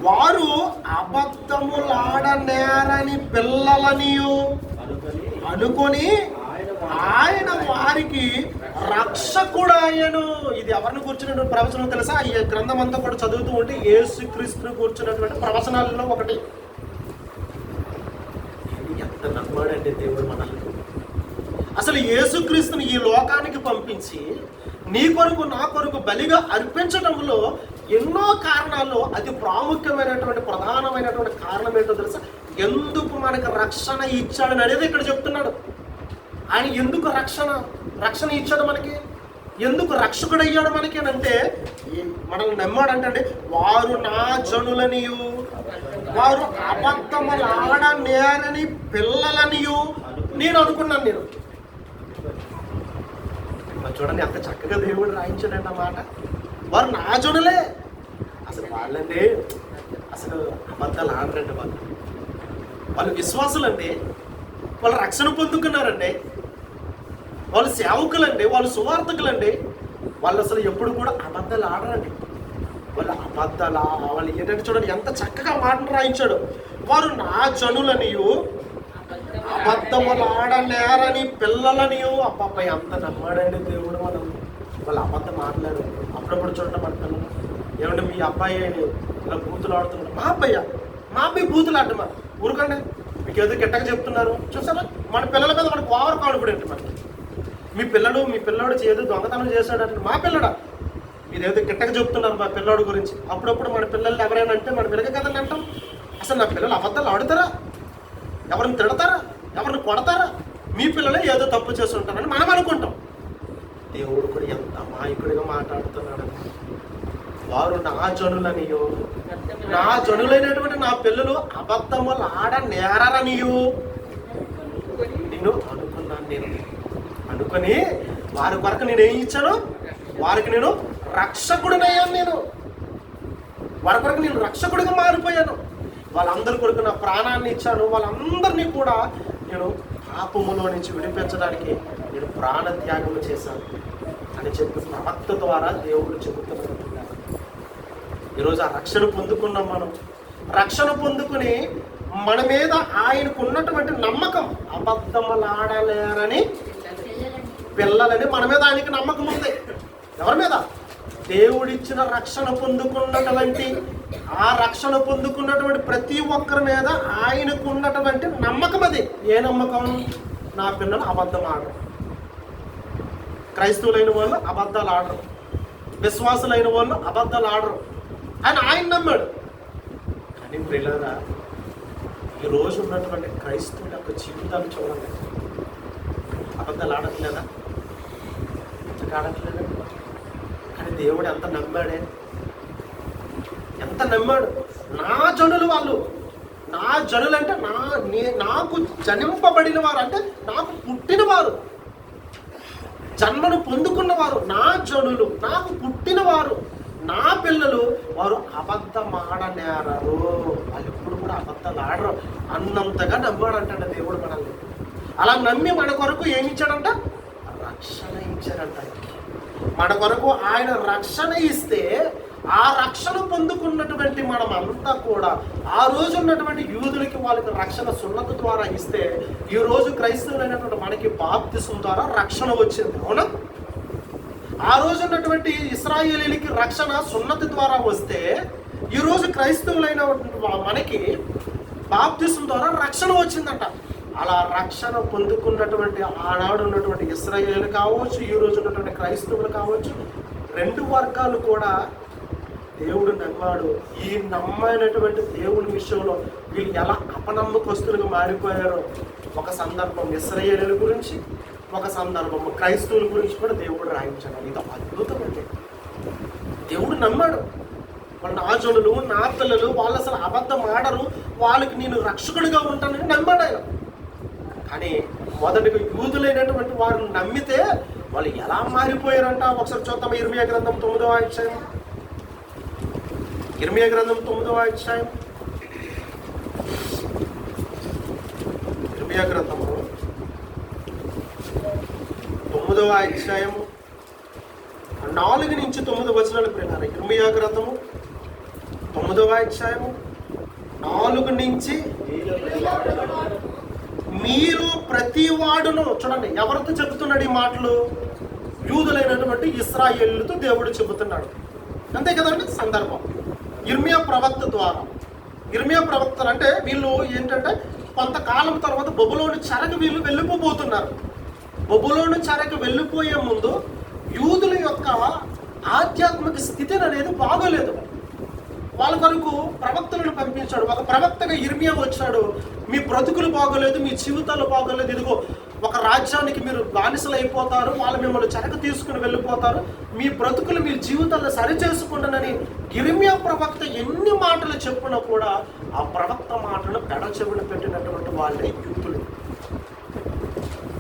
వారు అబద్ధములాడనేరని పిల్లలనియు అనుకొని ఆయన వారికి రక్షకుడాయను. ఇది ఎవరిని కూర్చున్నటువంటి ప్రవచనం తెలుసా? ఈ గ్రంథం అంతా కూడా చదువుతూ ఉంటే యేసుక్రీస్తును కూర్చున్నటువంటి ప్రవచనాలలో ఒకటి. ఎంత నమ్మాడంటే దేవుడు మనల్ని. అసలు యేసుక్రీస్తుని ఈ లోకానికి పంపించి నీ కొరకు నా కొరకు బలిగా అర్పించడంలో ఎన్నో కారణాల్లో అతి ప్రాముఖ్యమైనటువంటి ప్రధానమైనటువంటి కారణం ఏంటో తెలుసా? ఎందుకు మనకు రక్షణ ఇచ్చాడని అనేది ఇక్కడ చెప్తున్నాడు. ఆయన ఎందుకు రక్షణ ఇచ్చాడు మనకి, ఎందుకు రక్షకుడు అయ్యాడు మనకి అని అంటే, మనల్ని నమ్మాడంటే వారు నా జనులనియు, వారు అబద్ధములాడనేరని పిల్లలనియు నేను అనుకున్నాను. నేను చూడండి ఎంత చక్కగా దేవుడు రాయించాడంట అన్నమాట. వారు నా జనులే. అసలు వాళ్ళండి అసలు అబద్ధాలు ఆడరండి. వాళ్ళు విశ్వాసులండి, వాళ్ళు రక్షణ పొందుకున్నారండి, వాళ్ళు సేవకులండి, వాళ్ళు సువార్థకులండి. వాళ్ళు అసలు ఎప్పుడు కూడా అబద్ధాలు ఆడరండి. వాళ్ళు ఏంటంటే చూడండి ఎంత చక్కగా మాటలు రాయించాడు. వారు నా జనులనియు, అబద్ధములాడనేరని పిల్లలనియు. అబ్బాయి అంత నమ్మాడండి దేవుడు మనం. వాళ్ళు అబద్ధం మాట్లాడారు. అప్పుడప్పుడు చూడండి మన పిల్లలు ఏమంటే మీ అబ్బాయి ఇలా బూతులు ఆడుతున్నాడు. మా అబ్బాయి బూతులు ఆడమా ఊరుకండి, మీకు ఏదో గిట్టగా చెప్తున్నారు చూసారా. మన పిల్లల మీద మనకు ఓవర్ కాన్ఫిడెంట్. మనకి మీ పిల్లడు ఏదో దొంగతనం చేశాడంటే మా పిల్లడా మీరేదో గిట్టగా చెప్తున్నారు మా పిల్లడు గురించి. అప్పుడప్పుడు మన పిల్లల్ని ఎవరైనా అంటే మన పిల్లగా కదండి అంటాం. అసలు నా పిల్లలు అబద్ధాలు ఆడుతారా, ఎవరిని తిడతారా, ఎవరిని కొడతారా, మీ పిల్లలే ఏదో తప్పు చేసి ఉంటారని మనం అనుకుంటాం. దేవుడు కూడా ఎంత అమాయకుడిగా మాట్లాడుతున్నాడు. వారు నా జనులనియో, నా జనులైనటువంటి నా పిల్లలు అబద్ధములాడనేరనియో నేను అనుకొని వారి కొరకు నేను ఏం ఇచ్చాను, వారికి నేను రక్షకుడినయ్యాను. వారి కొరకు నేను రక్షకుడిగా మారిపోయాను. వాళ్ళందరి కొరకు నా ప్రాణాన్ని ఇచ్చాను. వాళ్ళందరినీ కూడా నేను పాపములో నుంచి విడిపించడానికి నేను ప్రాణత్యాగం చేశాను అని చెప్పి ప్రవక్త ద్వారా దేవుడు చెబుతున్నారు. ఈరోజు ఆ రక్షణ పొందుకున్నాం. మనం రక్షణ పొందుకుని మన మీద ఆయనకు ఉన్నటువంటి నమ్మకం, అబద్ధములాడలేరని పిల్లలని మన మీద ఆయనకి నమ్మకం ఉంది. ఎవరి మీద? దేవుడిచ్చిన రక్షణ పొందుకున్నటువంటి, ఆ రక్షణ పొందుకున్నటువంటి ప్రతి ఒక్కరి మీద ఆయనకు ఉన్నటువంటి నమ్మకం అది. ఏ నమ్మకం? నా పిల్లలు అబద్ధం ఆడరు, క్రైస్తవులైన వాళ్ళు అబద్ధాలు ఆడరు, విశ్వాసులైన వాళ్ళు అబద్ధాలు ఆడరు అని ఆయన నమ్మాడు. కానీ ప్రియులారా, ఈరోజు ఉన్నటువంటి క్రైస్తవుల యొక్క జీవితాలు చూడండి. అబద్ధాలు ఆడట్లేదా? ఆడట్లేదా? కానీ దేవుడు ఎంత నమ్మాడే, ఎంత నమ్మాడు. నా జనులు వాళ్ళు, నా జనులు అంటే నాకు జనింపబడిన వారు, అంటే నాకు పుట్టిన వారు, జన్మను పొందుకున్నవారు, నా జనులు, నాకు పుట్టిన వారు, నా పిల్లలు, వారు అబద్ధమాడనేరరు, వాళ్ళు ఎప్పుడు కూడా అబద్ధాలు ఆడరు అన్నంతగా నమ్మాడంట దేవుడు మనల్ని. అలా నమ్మి మన కొరకు ఏమి ఇచ్చాడంట? రక్షణ ఇచ్చాడంట. మన కొరకు ఆయన రక్షణ ఇస్తే, ఆ రక్షణ పొందుకున్నటువంటి మనం అంతా కూడా, ఆ రోజు ఉన్నటువంటి యూదులకి వాళ్ళకి రక్షణ సున్నతి ద్వారా ఇస్తే, ఈ రోజు క్రైస్తవులైనటువంటి మనకి బాప్తిసం ద్వారా రక్షణ వచ్చింది. అవునా? ఆ రోజు ఉన్నటువంటి ఇశ్రాయేలీలకి రక్షణ సున్నతి ద్వారా వస్తే, ఈరోజు క్రైస్తవులైన మనకి బాప్తిసం ద్వారా రక్షణ వచ్చిందంట. అలా రక్షణ పొందుకున్నటువంటి ఆనాడు ఉన్నటువంటి ఇశ్రాయేలు కావచ్చు, ఈ రోజు ఉన్నటువంటి క్రైస్తవులు కావచ్చు, రెండు వర్గాలు కూడా దేవుడు నమ్మాడు. ఈ నమ్మైనటువంటి దేవుని విషయంలో వీళ్ళు ఎలా అపనమ్మకస్తులుగా మారిపోయారో ఒక సందర్భం ఇశ్రాయేలీయుల గురించి, ఒక సందర్భం క్రైస్తవుల గురించి కూడా దేవుడు రాయించాడు. ఇది అద్భుతం అంటే దేవుడు నమ్మాడు. వాళ్ళ నా జనులు, నా పిల్లలు, వాళ్ళు అసలు అబద్ధం ఆడరు, వాళ్ళకి నేను రక్షకుడిగా ఉంటానని నమ్మాడు ఆయన. కానీ మొదటిగా యూదులైనటువంటి వారిని నమ్మితే వాళ్ళు ఎలా మారిపోయారంట ఒకసారి చూద్దాం. ఇర్మియా గ్రంథం 9వ అధ్యాయం, ఇర్మియా గ్రంథం 9వ అధ్యాయం, ఇర్మియా గ్రంథము 9వ అధ్యాయము 4 నుంచి 9 వచనాలు ప్రియులారా. ఇర్మియా గ్రంథము 9వ అధ్యాయము 4 నుంచి, మీరు ప్రతి వాడును, చూడండి ఎవరితో చెబుతున్నాడు ఈ మాటలు? యూదులైనటువంటి ఇశ్రాయేలుతో దేవుడు చెబుతున్నాడు. అంతే కదండి సందర్భం. ఇర్మియా ప్రవక్త ద్వారా. ఇర్మియా ప్రవక్తలు అంటే వీళ్ళు ఏంటంటే కొంతకాలం తర్వాత బబులోను చెరకు వీళ్ళు వెళ్ళిపోబోతున్నారు. బబులోను చెరకు వెళ్ళిపోయే ముందు యూదుల యొక్క ఆధ్యాత్మిక స్థితి అనేది బాగోలేదు. వాళ్ళ కొరకు ప్రవక్తలను పంపించాడు. ఒక ప్రవక్తగా ఇర్మియా వచ్చాడు. మీ బ్రతుకులు బాగోలేదు, మీ జీవితాలు బాగోలేదు, ఇదిగో ఒక రాజ్యానికి మీరు బానిసలు అయిపోతారు, వాళ్ళు మిమ్మల్ని చెరకు తీసుకుని వెళ్ళిపోతారు, మీ బ్రతుకులు మీ జీవితాలను సరిచేసుకుంటానని ఇర్మియా ప్రవక్త ఎన్ని మాటలు చెప్పినా కూడా ఆ ప్రవక్త మాటను పెడ చెవిన పెట్టినటువంటి వాళ్ళే యూదులు.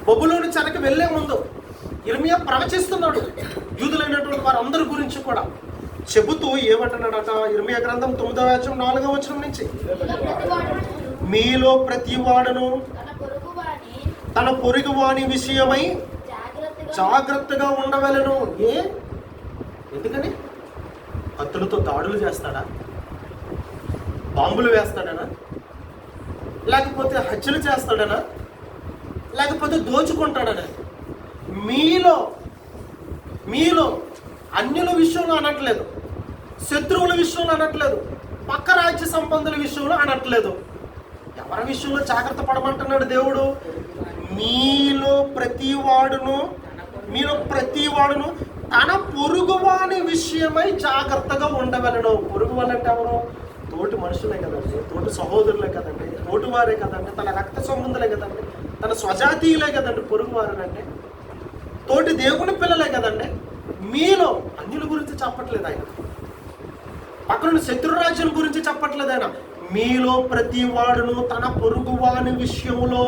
బబులోను చెరకు వెళ్లే ముందు ఇర్మియా ప్రవచిస్తున్నాడు యూదులైనటువంటి వారందరి గురించి కూడా చెబుతూ ఏమంటున్నాడట? ఇర్మియా గ్రంథం 9వ అధ్యాయం 4వ వచనం నుంచి, మీలో ప్రతి వాడును తన పొరుగు వాని విషయమై జాగ్రత్తగా ఉండవలెను. ఎందుకని? కత్తులతో దాడులు చేస్తాడా? బాంబులు వేస్తాడనా? లేకపోతే హత్యలు చేస్తాడనా? లేకపోతే దోచుకుంటాడనా? మీలో అన్యుల విషయంలో అనట్లేదు, శత్రువుల విషయంలో అనట్లేదు, పక్క రాజ్య సంబంధుల విషయంలో అనట్లేదు. ఎవరి విషయంలో జాగ్రత్త పడమంటున్నాడు దేవుడు? మీలో ప్రతి వాడును తన పొరుగువాని విషయమై జాగ్రత్తగా ఉండవలను. పొరుగు వాళ్ళంటే ఎవరు? తోటి మనుషులే కదండి, తోటి సహోదరులే కదండి, తోటి వారే కదండి, తన రక్త సంబంధులే కదండి, తన స్వజాతీయులే కదండి పొరుగు వారనంటే, తోటి దేవుని పిల్లలే కదండి. మీలో అన్యుల గురించి చెప్పట్లేదు ఆయన, పక్కన శత్రురాజ్యం గురించి చెప్పట్లేదు ఆయన. మీలో ప్రతి వాడును తన పొరుగువాని విషయంలో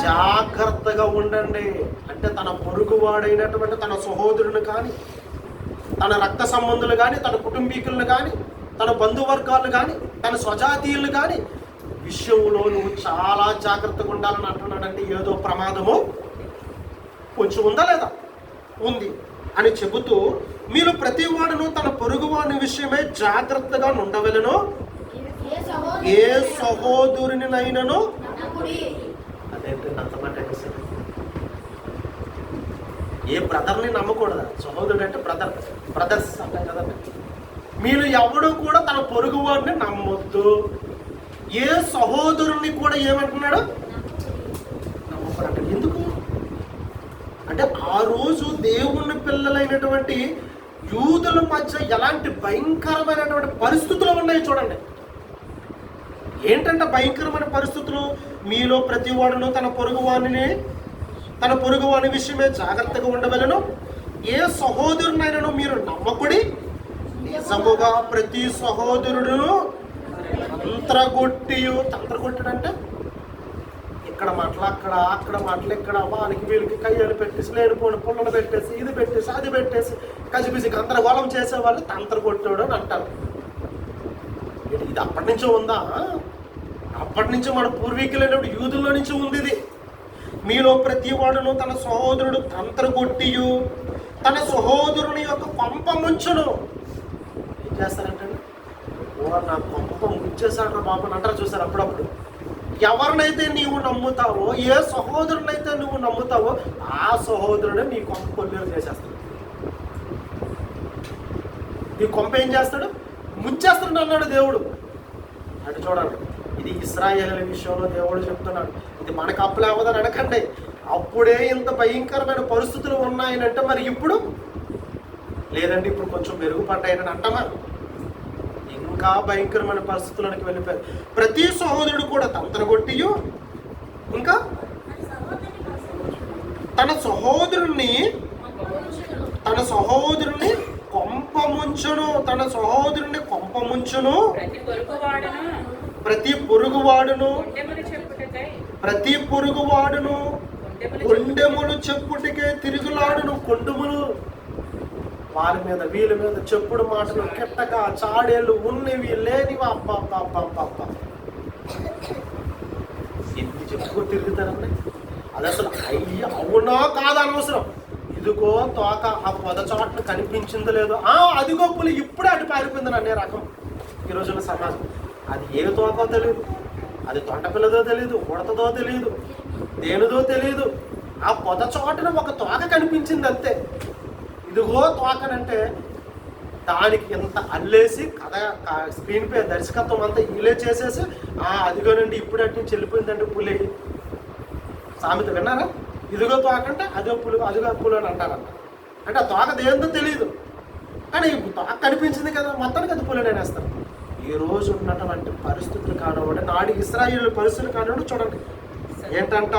జాగ్రత్తగా ఉండండి. అంటే తన పొరుగువాడైనటువంటి తన సహోదరుని కానీ, తన రక్త సంబంధులు కానీ, తన కుటుంబీకులను కానీ, తన బంధువర్గాలు కానీ, తన స్వజాతీయులు కానీ విషయంలో నువ్వు చాలా జాగ్రత్తగా ఉండాలని అంటున్నాడంటే ఏదో ప్రమాదము కొంచెం ఉందా లేదా? ఉంది అని చెబుతూ, మీరు ప్రతి వాడును తన పొరుగువాని విషయమై జాగ్రత్తగా ఉండవలెను, ఏ సహోదరునినైనను. అదేంటి అంతమాట? ఏ బ్రదర్ని నమ్మకూడదా? సహోదరుడు అంటే బ్రదర్స్ అంటాం కదండి. మీరు ఎవడు కూడా తన పొరుగువాడిని నమ్మొద్దు. ఏ సహోదరుని కూడా ఏమంటున్నాడు? నమ్మకూడదు. ఎందుకు అంటే ఆ రోజు దేవుని పిల్లలైనటువంటి యూదుల మధ్య ఎలాంటి భయంకరమైనటువంటి పరిస్థితులు ఉన్నాయి చూడండి. ఏంటంటే భయంకరమైన పరిస్థితులు, మీలో ప్రతి వాడును తన పొరుగువాని విషయమే జాగ్రత్తగా ఉండవలెను, ఏ సహోదరునైనను మీరు నమ్మకుడి, నిజముగా ప్రతి సహోదరుడును తంత్రగొట్టుడు అంటే ఇక్కడ మాటలు అక్కడ మాటలు ఇక్కడ, వాళ్ళకి వీళ్ళకి కయ్యలు పెట్టేసి, లేనిపోని పుల్లలు పెట్టేసి, ఇది పెట్టేసి అది పెట్టేసి కసిపిసి గందరగోళం చేసేవాళ్ళు తంత్రగొట్టుడు అని అంటారు. ఇది అప్పటి నుంచో ఉందా? అప్పటి నుంచి మన పూర్వీకులైనప్పుడు యూదుల్లో నుంచి ఉంది ఇది. మీలో ప్రతి వాడును తన సహోదరుడు తంత్రగొట్టియు తన సహోదరుని యొక్క కొంప ముంచును. ఏం చేస్తారంటే, నా కొంప ముంచేశాడు బాబు అని అంటారు చూసారు అప్పుడప్పుడు. ఎవరినైతే నీవు నమ్ముతావో, ఏ సహోదరునైతే నువ్వు నమ్ముతావో, ఆ సహోదరుడు నీ కొంప కొల్లేరు చేసేస్తాడు. నీ కొంప ఏం చేస్తాడు? ముంచేస్తాడు అన్నాడు దేవుడు. అటు చూడండి, ఇది ఇశ్రాయేలు విషయంలో దేవుడు చెప్తున్నాడు. ఇది మనకు అప్పులేవదని అనకండి. అప్పుడే ఇంత భయంకరమైన పరిస్థితులు ఉన్నాయనంటే మరి ఇప్పుడు లేదండి, ఇప్పుడు కొంచెం మెరుగుపడ్డాయని అంటామా? ఇంకా భయంకరమైన పరిస్థితులకు వెళ్ళిపోయారు. ప్రతి సహోదరుడు కూడా తంత్రగొట్టియు ఇంకా తన సహోదరుణ్ణి కొంప ముంచును. ప్రతి పొరుగువాడును కొండెములు చెప్పుటికే తిరుగులాడును. కొండములు వాళ్ళ మీద వీళ్ళ మీద చెప్పుడు మాటలు, కెట్టగా చాడేళ్ళు ఉన్నవి లేనివి. అబ్బా ఎన్ని చెప్పుకో తిరుగుతారండి. అది అసలు అవునా కాదా అనవసరం. ఇదిగో తోక ఆ పొదచాట్లు కనిపించిందో లేదో, అదిగో పులి ఇప్పుడే అటు పారిపోయిందని అనే రకం ఈ రోజున సమాజం. అది ఏ తోకో తెలియదు, అది తొంట పిల్లదో తెలియదు, ఉడతదో తెలియదు, దేనిదో తెలియదు. ఆ పొదచాటున ఒక తోక కనిపించింది అంతే. ఇదిగో తోకనంటే దానికి ఇంత అల్లేసి కథ స్క్రీన్ పే దర్శకత్వం అంతా వీలే చేసేసి, అదిగోనండి ఇప్పుడు అటు నుంచి వెళ్ళిపోయిందండి పులి. సామెత విన్నారా? ఇదిగో తోక అంటే అదిగో పులి అని అంటారంట. అంటే ఆ తోక దేంతో తెలియదు, కానీ తోక కనిపించింది కదా, మొత్తానికి అది పులి నేనేస్తారు. ఈ రోజు ఉన్నటువంటి పరిస్థితులు కానివ్వండి, నాడు ఇశ్రాయేలు పరిస్థితులు కానివ్వండి, చూడండి ఏంటంట,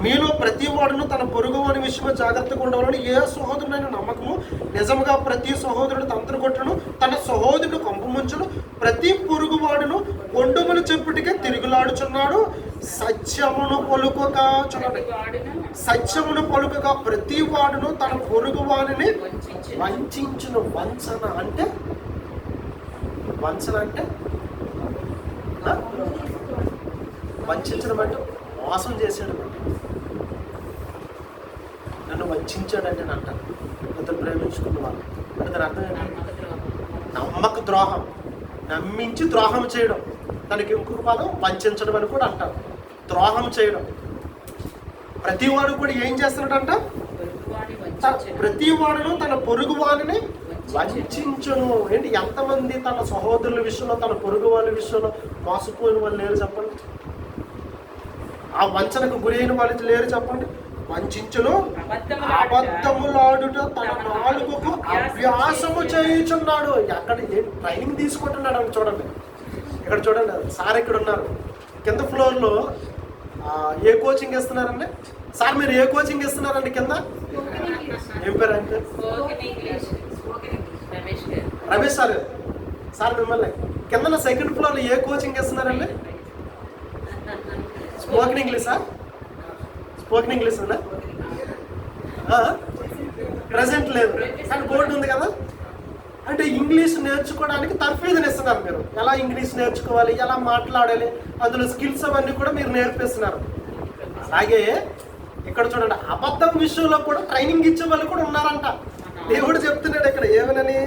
మీలో ప్రతి వాడును తన పొరుగువాని విషయమై జాగ్రత్తగా ఉండవాలని, ఏ సహోదరునైన నమ్మకము, నిజముగా ప్రతి సహోదరుడు తంత్రగొట్టును, తన సహోదరుడు కొంపముంచును. ప్రతి పొరుగువాడును కొండములు చెప్పుటికే తిరుగులాడుచున్నాడు. సత్యమును పలుకక ప్రతి వాడును తన పొరుగువానిని వంచును. వంచన అంటే వంచడం అంటే మోసం చేసాడు. నన్ను వంచాడంటే అని అంటారు. ఇతను ప్రేమించుకున్న వాళ్ళు అంటే దాని అర్థం ఏంటంటే నమ్మక ద్రోహం, నమ్మించి ద్రోహం చేయడం. దానికి ఇంకొక పదం వంచడం అని కూడా అంటారు. ద్రోహం చేయడం. ప్రతివాడు కూడా ఏం చేస్తున్నాడంట, ప్రతివాడును తన పొరుగు వాడిని వంచును. ఏంటి, ఎంతమంది తన సహోదరుల విషయంలో, తన పొరుగు వాళ్ళ విషయంలో మోసపోయిన వాళ్ళు లేరు చెప్పండి? ఆ వంచనకు గురైన వాళ్ళు లేరు చెప్పండి? వంచును. అబద్ధములాడుట తన నాలుగుకు అభ్యాసము చేయుచున్నాడు. అక్కడ ట్రైనింగ్ తీసుకుంటున్నాడు అని చూడండి. ఇక్కడ చూడండి, సార్ ఇక్కడ ఉన్నారు కింద ఫ్లోర్లో. ఏ కోచింగ్ ఇస్తున్నారండి సార్? మీరు ఏ కోచింగ్ ఇస్తున్నారండి కింద? ఏం పేరు అంటే? రమేష్ సార్. సార్ మిమ్మల్ని కింద సెకండ్ ఫ్లోర్లో ఏ కోచింగ్ ఇస్తున్నారండి? స్పోకెన్ ఇంగ్లీషా? స్పోకెన్ ఇంగ్లీష్ ఉందా? ప్రజెంట్ లేదు కానీ బోర్డు ఉంది కదా. అంటే ఇంగ్లీష్ నేర్చుకోవడానికి తర్ఫీదుని ఇస్తున్నారు మీరు. ఎలా ఇంగ్లీష్ నేర్చుకోవాలి, ఎలా మాట్లాడాలి, అందులో స్కిల్స్ అవన్నీ కూడా మీరు నేర్పిస్తున్నారు. అలాగే ఇక్కడ చూడండి, అబద్ధం విషయంలో కూడా ట్రైనింగ్ ఇచ్చే వాళ్ళు కూడా ఉన్నారంట. దేవుడు చెప్తున్నాడు ఇక్కడ ఏమనని,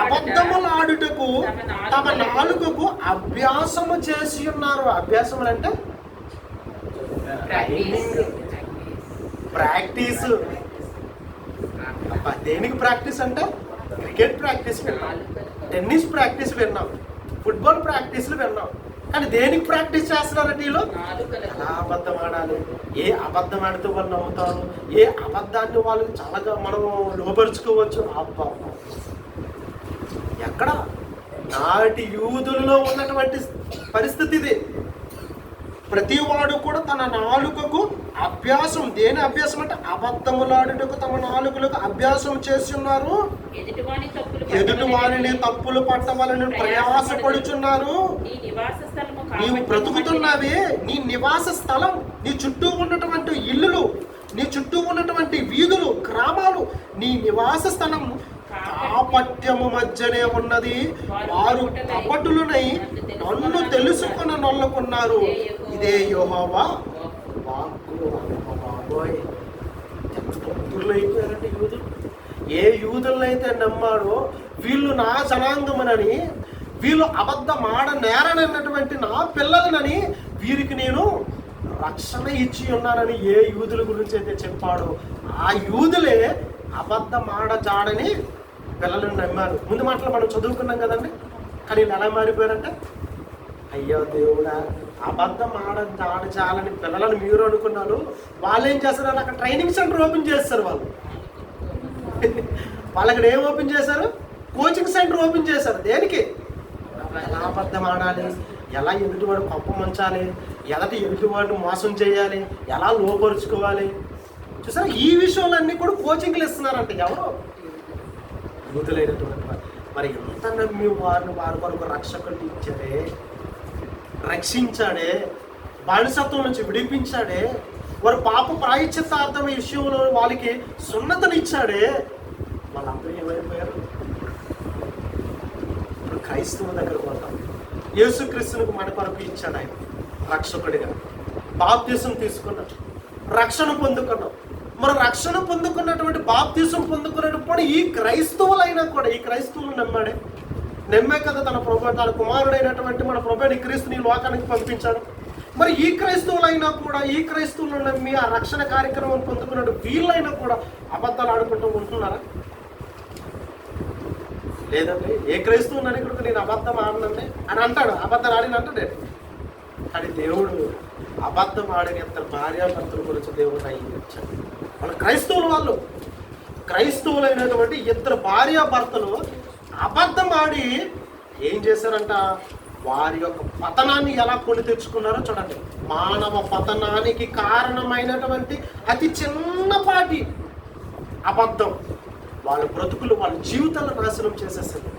అబద్ధములు ఆడుటకు తమ నాలుకకు అభ్యాసము చేసి ఉన్నారు. అభ్యాసములు అంటే ప్రాక్టీస్. దేనికి ప్రాక్టీస్ అంటే క్రికెట్ ప్రాక్టీస్ విన్నాం, టెన్నిస్ ప్రాక్టీస్ విన్నాం, ఫుట్బాల్ ప్రాక్టీస్లు విన్నాం. కానీ దేనికి ప్రాక్టీస్ చేస్తున్నారంటే వీళ్ళు ఎలా అబద్ధం ఆడాలి, ఏ అబద్ధం ఆడితే వాళ్ళు నమ్ముతారు, ఏ అబద్ధాన్ని వాళ్ళు చాలా మనం లోపరుచుకోవచ్చు. అబ్బా, ఎక్కడ నాటి యూదులలో ఉన్నటువంటి పరిస్థితి ఇది. ప్రతి వాడు కూడా తన నాలుకకు అభ్యాసం, దేని అభ్యాసం అంటే అబద్ధములాడుటకు తమ నాలుకలకు అభ్యాసం చేసి ఉన్నారు. ఎదుటి వారిని తప్పులు పట్టవాలని ప్రయాసపడుచున్నారు. నీవు బ్రతుకుతున్నవి, నీ నివాస స్థలం, నీ చుట్టూ ఉన్నటువంటి ఇల్లులు, నీ చుట్టూ ఉన్నటువంటి వీధులు, గ్రామాలు, నీ నివాస స్థలం కాపట్యము మధ్యనే ఉన్నది. వారు కపటులనై నన్ను తెలుసుకున్న నొల్లుకున్నారు. ఇదే యెహోవా వాక్కు. బాబోయ్, అయిపోయారంటే యూదులు. ఏ యూదులనైతే నమ్మాడో వీళ్ళు నా జనాంగమునని, వీళ్ళు అబద్ధం ఆడనేరనన్నటువంటి నా పిల్లలనని, వీరికి నేను రక్షణ ఇచ్చి ఉన్నానని ఏ యూదుల గురించి అయితే చెప్పాడో ఆ యూదులే అబద్ధం ఆడజాడని పిల్లలను నమ్మారు. ముందు మాటలు మనం చదువుకున్నాం కదండి. కానీ వీళ్ళు ఎలా మారిపోయారంటే, అయ్యో దేవుడా, అబద్ధం ఆడజాలని పిల్లలను మీరు అనుకున్నారు. వాళ్ళు ఏం చేస్తారు, అక్కడ ట్రైనింగ్ సెంటర్ ఓపెన్ చేస్తారు. వాళ్ళు అక్కడ ఏం ఓపెన్ చేశారు, కోచింగ్ సెంటర్ ఓపెన్ చేశారు. దేనికి? ఎలా అబద్ధం ఆడాలి, ఎలా ఎదుటివాడు పప్పు మంచాలి, ఎదుటివాడిని మోసం చేయాలి, ఎలా లోపరుచుకోవాలి. చూసారా, ఈ విషయాలన్నీ కూడా కోచింగ్లు ఇస్తున్నారంట. ఎవరు? యూదులైనటువంటి వారు. మరి ఎంత నమ్మి వారిని వారి వరకు రక్షకుడిని ఇచ్చాడే, రక్షించాడే, బానిసత్వం నుంచి విడిపించాడే, వారి పాప ప్రాయశ్చిత్తార్థం విషయంలో వాళ్ళకి సున్నతనిచ్చాడే, వాళ్ళందరూ ఏమైపోయారు? ఇప్పుడు క్రైస్తవుల దగ్గరకు వద్దాం. యేసుక్రీస్తునికి మన కొరకు ఇచ్చాడు ఆయన రక్షకుడిగా. బాప్తిసం తీసుకున్నాం, రక్షణ పొందుకున్నాం. మరి రక్షణ పొందుకున్నటువంటి బాప్తిసం పొందుకున్నప్పుడు ఈ క్రైస్తవులైనా కూడా, ఈ క్రైస్తవులు నమ్మే కదా తన ప్రభు, తన కుమారుడైనటువంటి మన ప్రభుని క్రీస్తుని లోకానికి పంపించాడు. మరి ఈ క్రైస్తవులైనా కూడా, ఈ క్రైస్తవులను నమ్మి ఆ రక్షణ కార్యక్రమం పొందుకున్నట్టు వీళ్ళైనా కూడా అబద్ధాలు ఆడుకుంటూ ఉంటున్నారా? లేదండి. ఏ క్రైస్తవుని అడిగినప్పుడు నేను అబద్ధం ఆడనండి అని అంటాడు, అబద్ధాలు ఆడిన అంటాడే. కానీ దేవుడు అబద్ధం ఆడిన ఇద్దరు భార్యాభర్తల గురించి దేవుడు అయ్యించాడు. వాళ్ళు క్రైస్తవులు, క్రైస్తవులైనటువంటి ఇద్దరు భార్యాభర్తలు అబద్ధం ఆడి ఏం చేశారంట, వారి యొక్క పతనాన్ని ఎలా కొని తెచ్చుకున్నారో చూడండి. మానవ పతనానికి కారణమైనటువంటి అతి చిన్నపాటి అబద్ధం వాళ్ళ బ్రతుకులు, వాళ్ళ జీవితాలను నాశనం చేసేసింది.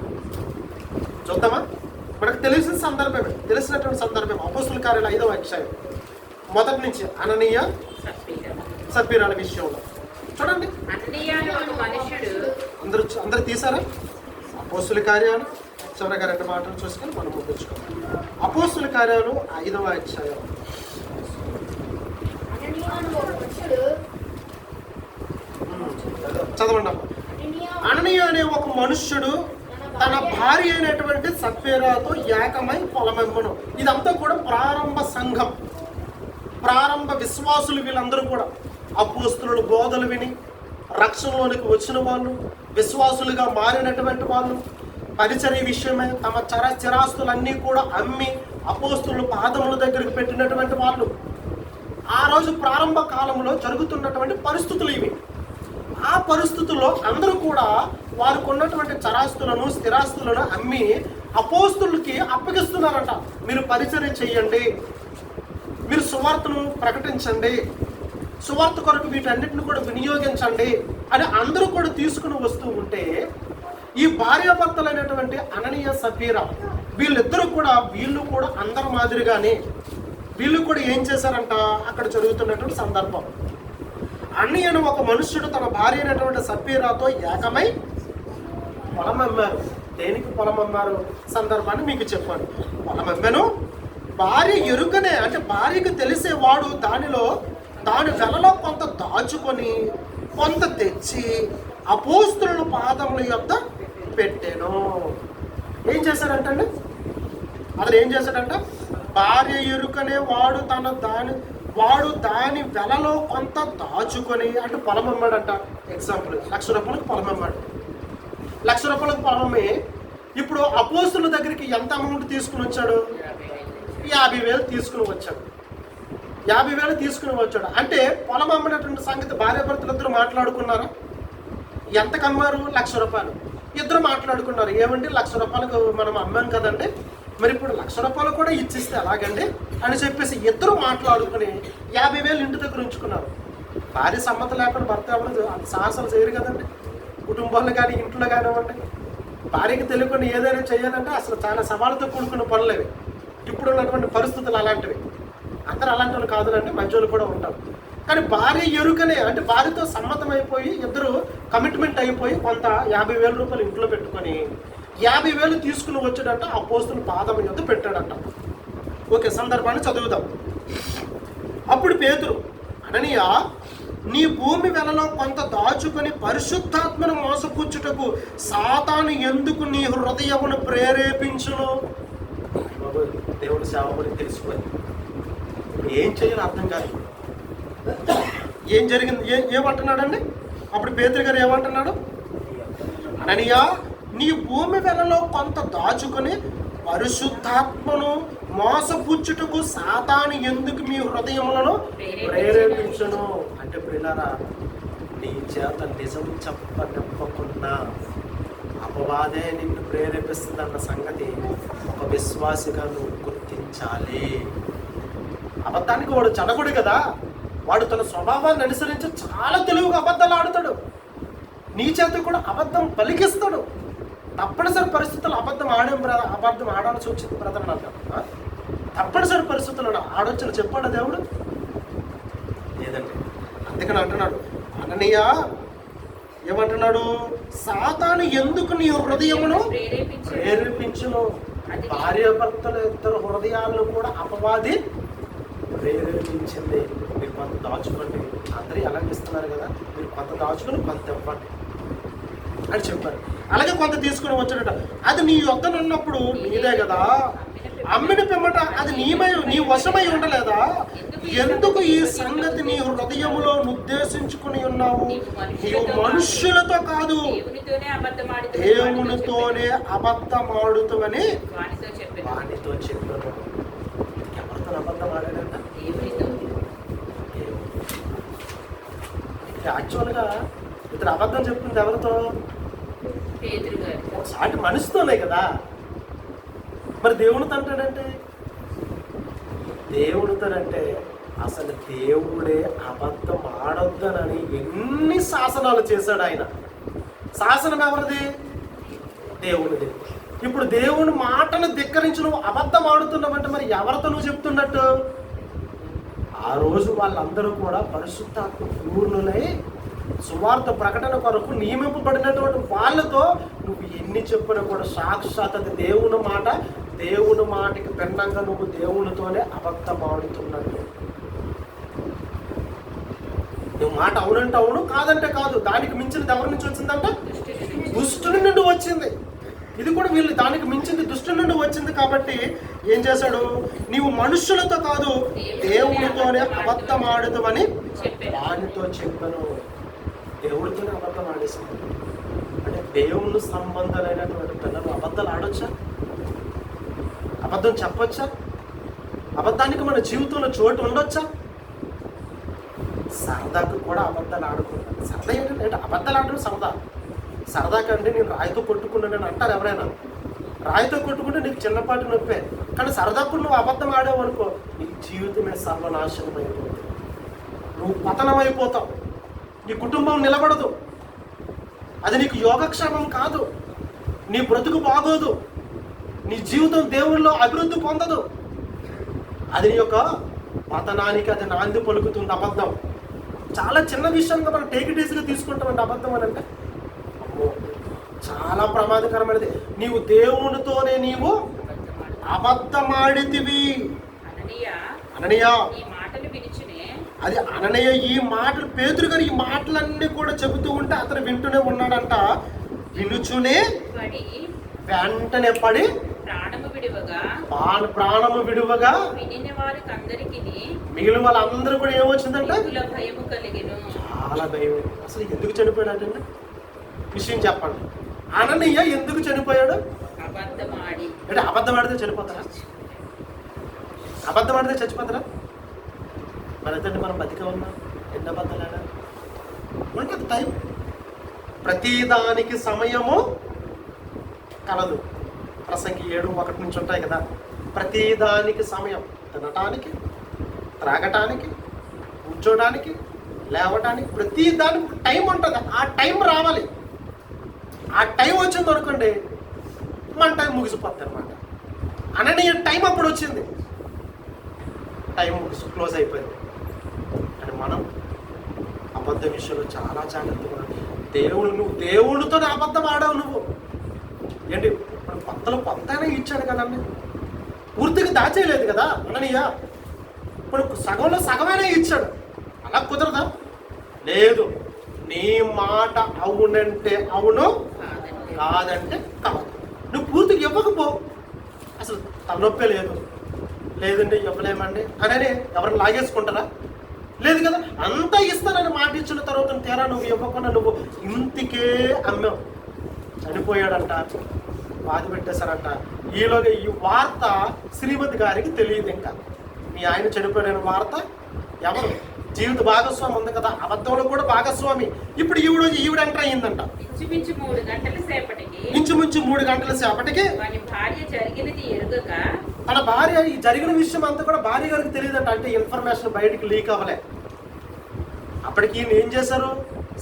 చూద్దామా? మనకు తెలిసినటువంటి సందర్భం అపోస్తుల కార్యాలు 5వ అధ్యాయం మొదటి నుంచి అననీయ సప్పీరాల విషయంలో చూడండి. అందరూ తీసారా? అపోస్తుల కార్యాలు చివరిగా 2 మాటలు చూసుకొని మనం ముగించుకోవాలి. అపోస్తుల కార్యాలు 5వ అధ్యాయం. చదవండి. అననీయ అనే ఒక మనుష్యుడు తన భార్య అయినటువంటి సప్పీరాతో ఏకమై పొలమెమ్మను. ఇదంతా కూడా ప్రారంభ సంఘం, ప్రారంభ విశ్వాసులు. వీళ్ళందరూ కూడా అపోస్తుల బోధలు విని రక్షణలోనికి వచ్చిన వాళ్ళు, విశ్వాసులుగా మారినటువంటి వాళ్ళు, పరిచర్య విషయమై తమ స్థిరాస్తులన్నీ కూడా అమ్మి అపోస్తుల పాదముల దగ్గరికి పెట్టినటువంటి వాళ్ళు. ఆ రోజు ప్రారంభ కాలంలో జరుగుతున్నటువంటి పరిస్థితులు ఇవి. ఆ పరిస్థితుల్లో అందరూ కూడా వారికి ఉన్నటువంటి చరాస్తులను, స్థిరాస్తులను అమ్మి అపోస్తులకి అప్పగిస్తున్నారంట. మీరు పరిచర్య చెయ్యండి, మీరు సువార్తను ప్రకటించండి, సువార్త కొరకు వీటన్నిటిని కూడా వినియోగించండి అని అందరూ కూడా తీసుకుని వస్తూ ఉంటే, ఈ భార్యాభర్తలైనటువంటి అననీయ సప్పీరా వీళ్ళు కూడా అందరి మాదిరిగానే వీళ్ళు కూడా ఏం చేశారంట, అక్కడ జరుగుతున్నటువంటి సందర్భం. అననీయ ఒక మనుష్యుడు తన భార్య అయినటువంటి సప్పీరాతో ఏకమై పొలం అమ్మారు. దేనికి పొలం అమ్మారు సందర్భాన్ని మీకు చెప్పాను. పొలం అమ్మాను భార్య ఎరుకనే, అంటే భార్యకు తెలిసేవాడు దానిలో దాని వెలలో కొంత దాచుకొని కొంత తెచ్చి అపోస్తుల పాదముల యొద్ద పెట్టాను. ఏం చేశాడంటండి? అతను ఏం చేశాడంట? భార్య ఎరుకనే వాడు దాని వెలలో కొంత దాచుకొని, అంటే పొలం అమ్మాడంట. ఎగ్జాంపుల్, 1,00,000 రూపాయలకు పొలం అమ్మాడు. 1,00,000 రూపాయలకు పొలం అమ్మి ఇప్పుడు అపోస్తుల దగ్గరికి ఎంత అమౌంట్ తీసుకుని వచ్చాడు? 50,000 తీసుకుని వచ్చాడు. 50,000 తీసుకుని వచ్చాడు అంటే పొలం అమ్మినటువంటి సంగతి భార్యాభర్తలు ఇద్దరు మాట్లాడుకున్నారా? ఎంతకు అమ్మారు? 1,00,000 రూపాయలు. ఇద్దరు మాట్లాడుకున్నారు, ఏమండి 1,00,000 రూపాయలకు మనం అమ్మాం కదండి, మరి ఇప్పుడు 1,00,000 రూపాయలు కూడా ఇచ్చిస్తే ఎలాగండి అని చెప్పేసి ఇద్దరు మాట్లాడుకుని 50,000 ఇంటి దగ్గర ఉంచుకున్నారు. భార్య సమ్మతం లేకుండా భర్త ఎవరు సాహసాలు చేయరు కదండి. కుటుంబాలు కానీ ఇంట్లో కానివ్వండి, భార్యకి తెలియకుండా ఏదైనా చేయాలంటే అసలు చాలా సవాళ్ళతో కూడుకున్న పనులేవి. ఇప్పుడు ఉన్నటువంటి పరిస్థితులు అలాంటివి. అందరూ అలాంటి వాళ్ళు కాదులంటే మంచి వాళ్ళు కూడా ఉంటారు. కానీ భార్య ఎరుకనే, అంటే భార్యతో సమ్మతం అయిపోయి ఇద్దరు కమిట్మెంట్ అయిపోయి కొంత 50,000 రూపాయలు ఇంట్లో పెట్టుకొని 50,000 తీసుకుని వచ్చాడంట. అపోస్తుల పాదం యొద్ద పెట్టాడంట. ఓకే, సందర్భాన్ని చదువుదాం. అప్పుడు పేతురు, అననీయ, నీ భూమి వెలలో కొంత దాచుకొని పరిశుద్ధాత్మను మోసపుచ్చుటకు సాతాను ఎందుకు నీ హృదయమును ప్రేరేపించును? దేవుని సేవకుడికి తెలిసిపోయింది, ఏం చేయాలో అర్థం కాదు. ఏం జరిగింది? ఏమంటున్నాడండి? అప్పుడు పేతురు గారు ఏమంటున్నాడు? అననీయ, నీ భూమి వెలలో కొంత దాచుకొని పరిశుద్ధాత్మను మోసపుచ్చుటకు సాతాను ఎందుకు మీ హృదయములను ప్రేరేపించును? అంటే ప్రియులారా, నీ చేత నిజం చెప్పనివ్వకున్నా అపవాదే నిన్ను ప్రేరేపిస్తుందన్న సంగతి ఒక విశ్వాసిగా నువ్వు గుర్తించాలి. అబద్ధానికి వాడు చనగుడు కదా, వాడు తన స్వభావాన్ని అనుసరించి చాలా తెలివిగా అబద్ధాలు ఆడుతాడు. నీ చేత కూడా అబద్ధం పలికిస్తాడు. తప్పనిసరి పరిస్థితుల్లో అబద్ధం ఆడాల్సి వచ్చింది బ్రదర్ అంటారు. తప్పనిసరి పరిస్థితుల్లో ఆడొచ్చిన చెప్పాడు దేవుడు లేదండి. అందుకని అంటున్నాడు, అననీయ ఏమంటున్నాడు? సాతాను ఎందుకు నీ హృదయమును ప్రేరేపించును? భార్యాభర్తల ఇద్దరు హృదయాలను కూడా అపవాది ప్రేరేపించింది. మీరు కొంత దాచుకోండి, అందరూ ఎలాగ ఇస్తున్నారు కదా, మీరు కొంత దాచుకొని కొంత ఇవ్వండి అని చెప్పారు. అలాగే కొంత తీసుకుని వచ్చాడట. అది నీ యొద్ద ఉన్నప్పుడు నీదే కదా, అమ్మిన పిమ్మట అది నీ వశమై ఉండలేదా? ఎందుకు ఈ సంగతి నీ హృదయములో ఉద్దేశించుకుని ఉన్నావు? నీవు మనుష్యులతో కాదు దేవునితోనే అబద్ధమాడుతావని వానితో చెప్పాను. ఎవరితో అబద్ధం ఆడాడంట? యాక్చువల్గా ఇతను అబద్ధం చెప్తుంది ఎవరితో? సాటి మనిషితోనే కదా. మరి దేవునితో అంటాడంటే, దేవునితోనంటే అసలు దేవుడే అబద్ధం ఆడొద్దనని ఎన్ని శాసనాలు చేశాడు ఆయన. శాసనం ఎవరిది? దేవునిది. ఇప్పుడు దేవుని మాటను ధిక్కరించి నువ్వు అబద్ధం ఆడుతున్నావంటే మరి ఎవరితో నువ్వు చెప్తున్నట్టు? ఆ రోజు వాళ్ళందరూ కూడా పరిశుద్ధాత్మ పూర్ణులై సువార్త ప్రకటన కొరకు నియమింపబడినటువంటి వాళ్ళతో నువ్వు ఎన్ని చెప్పినా కూడా సాక్షాత్ అది దేవుని మాట, దేవుని మాటకి భిన్నంగా నువ్వు దేవునితోనే అబద్ధం ఆడుతున్నట్టు. నువ్వు మాట అవునంటే అవును, కాదంటే కాదు. దానికి మించినది ఎవరి నుంచి వచ్చిందంట? దుష్టుని నుండి వచ్చింది. ఇది కూడా వీళ్ళు దానికి మించింది దుష్టుని నుండి వచ్చింది. కాబట్టి ఏం చేశాడు? నీవు మనుషులతో కాదు దేవునితోనే అబద్ధం ఆడుతామని దానితో చెప్పాను. దేవుడితోనే అబద్ధం ఆడేసాను అంటే దేవుని సంబంధాలైనటువంటి పిల్లలు అబద్ధాలు ఆడొచ్చా? అబద్ధం చెప్పొచ్చా? అబద్ధానికి మన జీవితంలో చోటు ఉండొచ్చా? సరదాకు కూడా అబద్ధాలు ఆడుకుంటాను. సరదా ఏంటంటే అబద్ధాలు ఆడడం సరదా. సరదాకంటే నేను రాయితో కొట్టుకున్నానని అంటారు ఎవరైనా. రాయితో కొట్టుకుంటే నీకు చిన్నపాటి నొప్పే, కానీ సరదాకు నువ్వు అబద్ధం ఆడావు అనుకో, నీ జీవితమే సర్వనాశనం అయిపోతుంది. నువ్వు పతనం అయిపోతావు. నీ కుటుంబం నిలబడదు. అది నీకు యోగక్షేమం కాదు. నీ బ్రతుకు బాగోదు. నీ జీవితం దేవుళ్ళలో అభివృద్ధి పొందదు. అది నీ యొక్క పతనానికి అది నాంది పలుకుతుంది అబద్ధం. చాలా చిన్న విషయంగా మనం టేక్ ఇట్ ఈజీగా తీసుకుంటామంటే అబద్ధం అని అంటే అమ్మో చాలా ప్రమాదకరమైనది. నీవు దేవునితోనే నీవు అబద్ధమాడితివి. అననీయ అది అననీయ ఈ మాటలు పేతురు గారు ఈ మాటలన్నీ కూడా చెబుతూ ఉంటే అతను వింటూనే ఉన్నాడంట. వినుచునే వెంటనే పడి ప్రాణము విడువగా మిగిలిన వాళ్ళందరూ కూడా ఏమొచ్చిందంట, చాలా భయం. అసలు ఎందుకు చనిపోయాడు అంటే విషయం చెప్పండి. అననీయ ఎందుకు చనిపోయాడు అంటే అబద్ధం ఆడితే చనిపోతారా? అబద్ధం ఆడితే చచ్చిపోతారా? మరి అదండి మనం బతికే ఉన్నాం. ఎన్ని అబద్ధాలు ఉంటుంది టైం. ప్రతిదానికి సమయము కలదు. ప్రసంగి 7:1 నుంచి ఉంటాయి కదా. ప్రతిదానికి సమయం. తినటానికి, త్రాగటానికి, కూర్చోడానికి, లేవటానికి, ప్రతి దానికి టైం ఉంటుంది. ఆ టైం రావాలి. ఆ టైం వచ్చింది అనుకోండి, మన టైం ముగిసిపోద్ది అనమాట. అననీయ టైం అప్పుడు వచ్చింది, టైం క్లోజ్ అయిపోయింది. కానీ మనం అబద్ధ విషయంలో చాలా జాగ్రత్తగా నువ్వు దేవుడితో అబద్ధం ఆడావు. నువ్వు ఏంటి ఇప్పుడు కొత్తలో కొంతైనా ఇచ్చాడు కదండి, పూర్తిగా దాచేయలేదు కదా అననీయ. ఇప్పుడు సగంలో సగమైనా ఇచ్చాడు. అలా కుదరదా? లేదు. నీ మాట అవునంటే అవును, కాదంటే కాదు. నువ్వు పూర్తిగా ఇవ్వకపో. అసలు తలనొప్పే లేదు. లేదండి ఇవ్వలేమండి అని ఎవరిని లాగేసుకుంటారా? లేదు కదా. అంతా ఇస్తానని మాట ఇచ్చిన తర్వాత తీరా నువ్వు ఇవ్వకుండా నువ్వు ఇంటికే అమ్మావు. చనిపోయాడంట, బాధ పెట్టేశారంట. ఈలోగా ఈ వార్త శ్రీమతి గారికి తెలియదు. ఇంకా మీ ఆయన చనిపోయిన వార్త ఎవరు? జీవిత భాగస్వామి ఉంది కదా, అబద్ధంలో కూడా భాగస్వామి. ఇప్పుడు ఈవిడ ఎంటర్ అయ్యిందంట. ఇంచుమించు 3 గంటల సేపటికి తన భార్య ఈ జరిగిన విషయం అంతా కూడా భార్య గారికి తెలియదంట. అంటే ఇన్ఫర్మేషన్ బయటికి లీక్ అవ్వలే. అప్పటికి ఈయన ఏం చేశారు?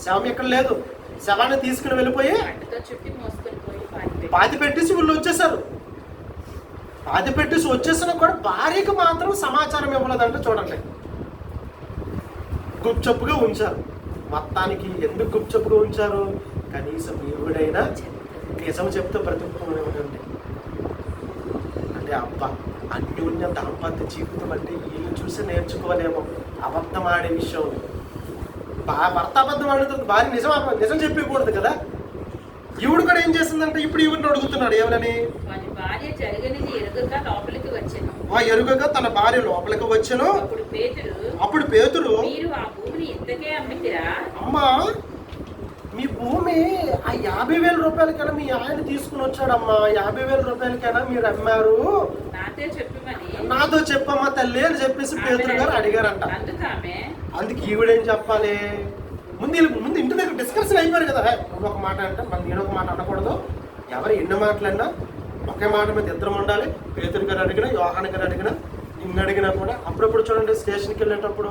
శవం ఎక్కడ లేదు, శవాన్ని తీసుకుని వెళ్ళిపోయి పాతి పెట్టేసి వీళ్ళు వచ్చేసారు. పాతి పెట్టేసి వచ్చేసినా కూడా భార్యకి మాత్రం సమాచారం ఇవ్వలేదంట. చూడండి, గుప్చప్పుగా ఉంచారు. మొత్తానికి ఎందుకు గుప్చప్పుగా ఉంచారు? కనీసం ఎవడైనా నిజం చెప్తే బ్రతుకుతాం ఏమిటండి అంటే అబ్బా అన్యోన్య దాంపత్య జీవితం అంటే వీళ్ళు చూసి నేర్చుకోలేమో. అబద్ధం ఆడే విషయం, భర్త అబద్ధం ఆడుతుంది, భార్య నిజం చెప్పకూడదు కదా. ఈవిడ కూడా ఏం చేసిందంటే ఇప్పుడు ఈవిడిని అడుగుతున్నాడు ఏమని. ఎరుగగా తన భార్య లోపలికి వచ్చాను. అప్పుడు పేతురు, అమ్మా మీ భూమి ఆ 50,000 రూపాయలకైనా మీ ఆయన తీసుకుని వచ్చాడమ్మా. 50,000 రూపాయలకైనా మీరు అమ్మారు, నాతో చెప్పమ్మా తల్లి అని చెప్పేసి పేతురు గారు అడిగారంట. అందుకు ఈవిడేం చెప్పాలి? ముందు ఇంటి దగ్గర డిస్కషన్ అయిపోయారు కదా. ఒక మాట అంటే మన నేను ఒక మాట అనకూడదు. ఎవరు ఎన్ని మాటలన్నా ఒకే మాట మీద ఇద్దరం ఉండాలి. పేతురు గారు అడిగినా, యోహాను గారు అడిగినా, నిన్ను అడిగినా కూడా అప్పుడప్పుడు చూడండి స్టేషన్కి వెళ్ళేటప్పుడు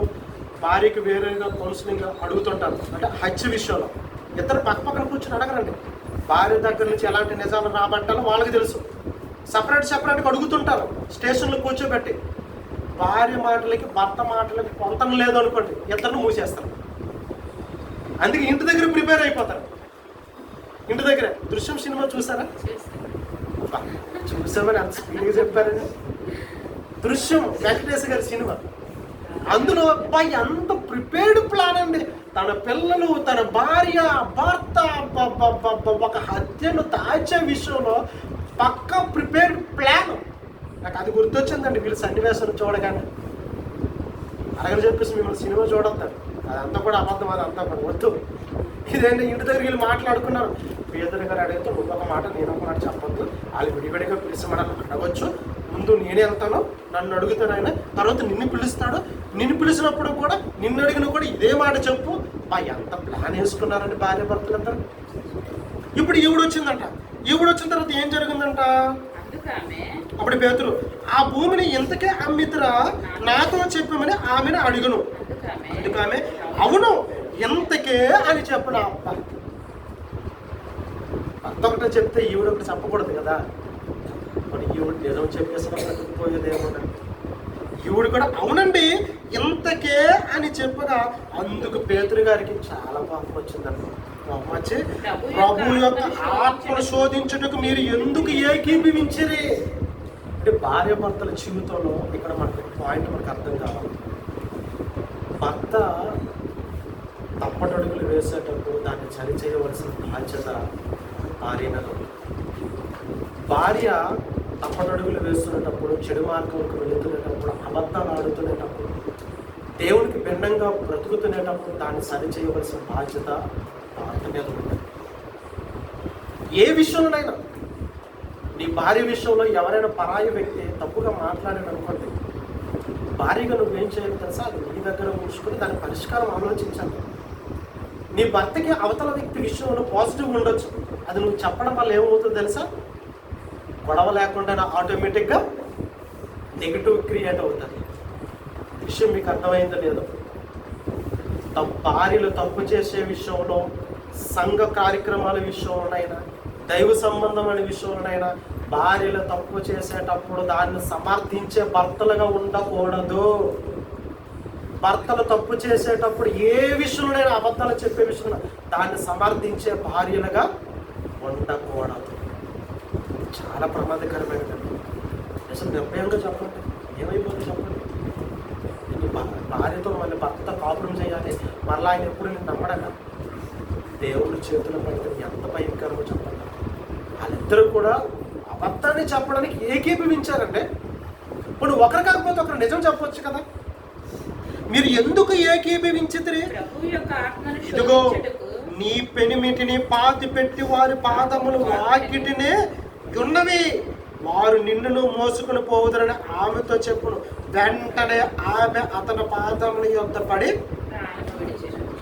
భార్యకి వేరేగా కౌన్సిలింగ్ అడుగుతుంటారు. అంటే హత్య విషయంలో ఇద్దరు పక్కన కూర్చొని అడగరండి. భార్య దగ్గర నుంచి ఎలాంటి నిజాలు రాబట్టాలో వాళ్ళకి తెలుసు. సపరేట్గా అడుగుతుంటారు స్టేషన్లో కూర్చోబెట్టి. భార్య మాటలకి భర్త మాటలకి పొంతన లేదు అనుకోండి, ఇద్దరిని మూసేస్తారు. అందుకే ఇంటి దగ్గర ప్రిపేర్ అయిపోతారు. ఇంటి దగ్గర దృశ్యం సినిమా చూసారా? చూసామని అంత స్పీడ్గా చెప్పారని. దృశ్యం వెంకటేష్ గారి సినిమా. అందులో అబ్బాయి అంత ప్రిపేర్డ్ ప్లాన్ అండి. తన పిల్లలు, తన భార్య, భర్త, ఒక హత్యను దాచే విషయంలో పక్క ప్రిపేర్డ్ ప్లాన్. నాకు అది గుర్తొచ్చిందండి వీళ్ళు సన్నివేశం చూడగానే. అలాగని చెప్పేసి మిమ్మల్ని సినిమా చూడొద్దాం, అదంతా కూడా అబద్ధం, అదంతా కూడా వద్దు. ఇదేంటి ఇంటి దగ్గర వీళ్ళు మాట్లాడుకున్నారు. పేదరి గారు అడిగితే నువ్వు ఒక మాట నేను ఒక మాట చెప్పొద్దు, వాళ్ళు విడివిడిగా పిలిచి మనం అడగచ్చు. ముందు నేనే వెళ్తాను, నన్ను అడుగుతాను ఆయన, తర్వాత నిన్ను పిలుస్తాడు. నిన్ను పిలిచినప్పుడు కూడా నిన్ను అడిగిన కూడా ఇదే మాట చెప్పు. ఎంత ప్లాన్ వేసుకున్నారండి భార్య భర్తలందరూ. ఇప్పుడు ఈవిడ వచ్చిందంట. ఈవిడ వచ్చిన తర్వాత ఏం జరిగిందంట? అప్పుడు పేతురు, ఆ భూమిని ఎంతకే అమ్మితరా నాతో చెప్పమని ఆమెను అడుగును. అందుకు ఆమె అవును ఎంతకే అని చెప్పను. అబ్బా, భర్త ఒకటే చెప్తే ఈవిడ ఒకటి చెప్పకూడదు కదా. మరి ఈవిడ నిజం చెప్పేసినప్పుడు పోయేదేమో. ఈవిడ కూడా అవునండి ఇంతకే అని చెప్పగా అందుకు పేతురు గారికి చాలా పాపం వచ్చిందంట. పాపం వచ్చి ప్రభు యొక్క ఆత్మను శోధించుటకు మీరు ఎందుకు ఏకీభవించరే అంటే భార్య భర్తల జీవితంలో ఇక్కడ మనకు పాయింట్ మనకు అర్థం కావాలి. భర్త తప్పటడుగులు వేసేటప్పుడు దాన్ని సరిచేయవలసిన బాధ్యత భార్య మీద ఉంది. భార్య తప్పటడుగులు వేస్తున్నప్పుడు, చెడు మార్గంకు వెళుతునేటప్పుడు, అబద్ధాలు ఆడుతునేటప్పుడు, దేవునికి భిన్నంగా బ్రతుకుతునేటప్పుడు దాన్ని సరిచేయవలసిన బాధ్యత భర్త మీద ఉంది. ఏ విషయంలోనైనా నీ భార్య విషయంలో ఎవరైనా పరాయి వ్యక్తి తప్పుగా మాట్లాడాడు అనుకోండి, భార్యగా నువ్వేం చేయాలి తెలుసా? అది నీ దగ్గర ఉంచుకొని దాని పరిష్కారం ఆలోచించాలి. నీ భర్తకి అవతల వ్యక్తి విషయంలో పాజిటివ్ ఉండొచ్చు, అది నువ్వు చెప్పడం వల్ల ఏమవుతుందో తెలుసా? గొడవ లేకుండా ఆటోమేటిక్గా నెగిటివ్ క్రియేట్ అవుతుంది. విషయం మీకు అర్థమైందో లేదో? భార్యలు తప్పు చేసే విషయంలో, సంఘ కార్యక్రమాల విషయంలోనైనా, దైవ సంబంధమైన విషయంలోనైనా భార్యలు తప్పు చేసేటప్పుడు దాన్ని సమర్థించే భర్తలుగా ఉండకూడదు. భర్తలు తప్పు చేసేటప్పుడు ఏ విషయంలోనైనా, అబద్ధాలు చెప్పే విషయంలో దాన్ని సమర్థించే భార్యలుగా ఉండకూడదు. చాలా ప్రమాదకరమైనదండి. అసలు నిర్భయంగా చెప్పండి, ఏమైపోతుంది చెప్పండి. భార్యతో మళ్ళీ భర్త కాపురం చేయాలి, మళ్ళీ ఆయన ఎప్పుడు నేను నమ్మడక దేవుడి చేతులు పడితే ఎంత భయంకరమో చెప్పండి. వాళ్ళిద్దరూ కూడా అబద్ధాన్ని చెప్పడానికి ఏకీభవించారంటే, ఇప్పుడు ఒకరు కాకపోతే ఒకరు నిజం చెప్పవచ్చు కదా. మీరు ఎందుకు ఏకీభవించితిరి? ఇదిగో నీ పెనిమిటిని పాతి పెట్టి వారి పాదములు వాకిటినే ఉన్నవి, వారు నిన్నును మోసుకుని పోవుదరని ఆమెతో చెప్పును. వెంటనే ఆమె అతని పాదముల యొద్ద పడి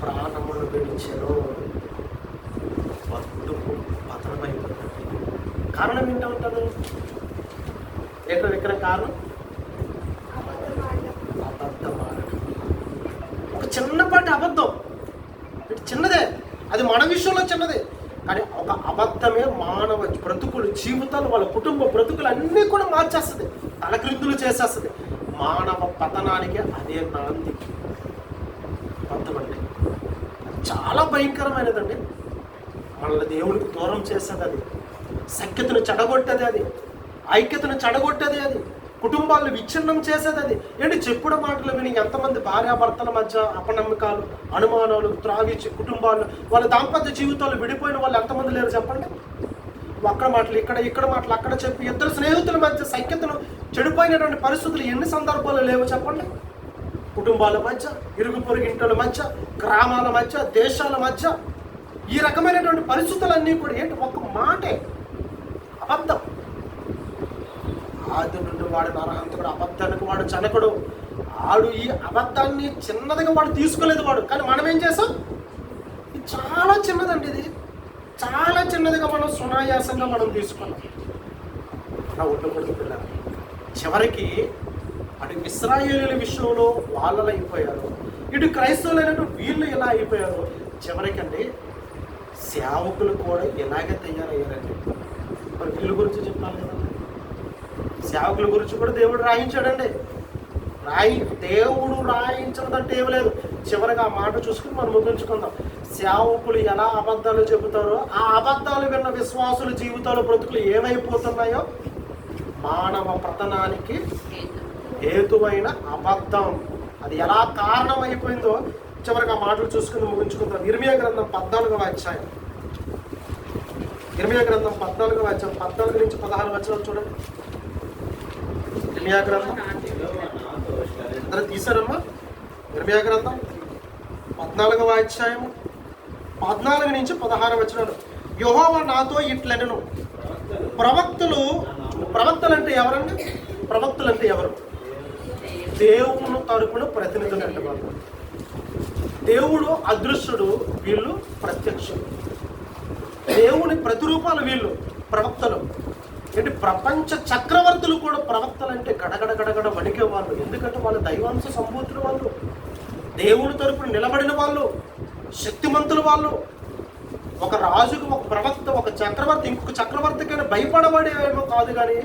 ప్రాణములు విడిచెను. బతుకు పతనమైపోతుంది. కారణం ఏంటో ఉంటారు ఇక్కడ కారణం అబద్ధం. ఒక చిన్నపాటి అబద్ధం, చిన్నదే, అది మన విషయంలో చిన్నదే, కానీ ఒక అబద్ధమే మానవ బ్రతుకులు, జీవితాలు, వాళ్ళ కుటుంబ బ్రతుకులు అన్నీ కూడా మార్చేస్తుంది, తలక్రిందులు చేసేస్తుంది. మానవ పతనానికి అదే నాంది. అబద్ధం అంటే చాలా భయంకరమైనదండి. మనల్ని దేవుడికి దూరం చేసేది అది, సఖ్యతను చెడగొట్టేది అది, ఐక్యతను చెడగొట్టేది అది, కుటుంబాలను విచ్ఛిన్నం చేసేది అది. ఏంటి చెప్పుడు మాటలు విని ఎంతమంది భార్యాభర్తల మధ్య అపనమ్మకాలు, అనుమానాలు త్రాగిచ్చి కుటుంబాలు, వాళ్ళ దాంపత్య జీవితాలు విడిపోయిన వాళ్ళు ఎంతమంది లేరు చెప్పండి. అక్కడ మాటలు ఇక్కడ మాటలు అక్కడ చెప్పి ఇద్దరు స్నేహితుల మధ్య సఖ్యతను చెడిపోయినటువంటి పరిస్థితులు ఎన్ని సందర్భాలు లేవు చెప్పండి. కుటుంబాల మధ్య, ఇరుగు పొరుగింటల మధ్య, గ్రామాల మధ్య, దేశాల మధ్య ఈ రకమైనటువంటి పరిస్థితులన్నీ కూడా ఏంటి? ఒక మాటే అబద్ధం. ఆది నుండి వాడు నరహంతకుడు, అబద్ధానికి వాడు జనకుడు. ఆడు ఈ అబద్ధాన్ని చిన్నదిగా వాడు తీసుకోలేదు వాడు, కానీ మనం ఏం చేసాం? ఇది చాలా చిన్నదండి, ఇది చాలా చిన్నదిగా మనం సునాయాసంగా మనం తీసుకున్నాం. అలా ఉండకూడదు పిల్లలు. చివరికి అటు ఇశ్రాయేలీయుల విషయంలో వాళ్ళలా అయిపోయారు, ఇటు క్రైస్తవులైనటువంటి వీళ్ళు ఎలా అయిపోయారు. చివరికండి సేవకులు కూడా ఇలాగే తయారయ్యారండి. మరి వీళ్ళ గురించి చెప్పాలి కదా, సేవకుల గురించి కూడా దేవుడు రాయించాడండి. దేవుడు రాయించదంటే ఏమి లేదు. చివరిగా ఆ మాట చూసుకుని మనం ముగించుకుందాం. సేవకులు ఎలా అబద్ధాలు చెబుతారో, ఆ అబద్ధాలు విన్న విశ్వాసుల జీవితాలు బ్రతుకులు ఏమైపోతున్నాయో, మానవ పతనానికి హేతువైన అబద్ధం అది ఎలా కారణమైపోయిందో చివరికి ఆ మాటలు చూసుకుని ముగించుకుందాం. ఇర్మియా గ్రంథం 14వ అధ్యాయం. ఇర్మియా గ్రంథం 14వ అధ్యాయం 14 నుంచి 16 వచనాలు చూడండి. ఇర్మియా గ్రంథం అందరూ తీశారమ్మా. ఇర్మియా గ్రంథం 14వ అధ్యాయం 14 నుంచి 16 వచనాలు. యెహోవా నాతో ఇట్లనెను, ప్రవక్తలు అంటే ఎవరండి? ప్రవక్తలు అంటే ఎవరు? దేవుని తరపున ప్రతినిధులు అంటే వాళ్ళు. దేవుడు అదృశ్యుడు, వీళ్ళు ప్రత్యక్షుడు. దేవుని ప్రతిరూపాలు వీళ్ళు ప్రవక్తలు. ఏంటి? ప్రపంచ చక్రవర్తులు కూడా ప్రవక్తలు అంటే గడగడ వణికే వాళ్ళు. ఎందుకంటే వాళ్ళు దైవాంశ సంభూతులు, వాళ్ళు దేవుని తరపున నిలబడిన వాళ్ళు, శక్తిమంతులు వాళ్ళు. ఒక రాజుకు ఒక ప్రవక్త, ఒక చక్రవర్తి ఇంకొక చక్రవర్తికైనా భయపడబడేమో కాదు, కానీ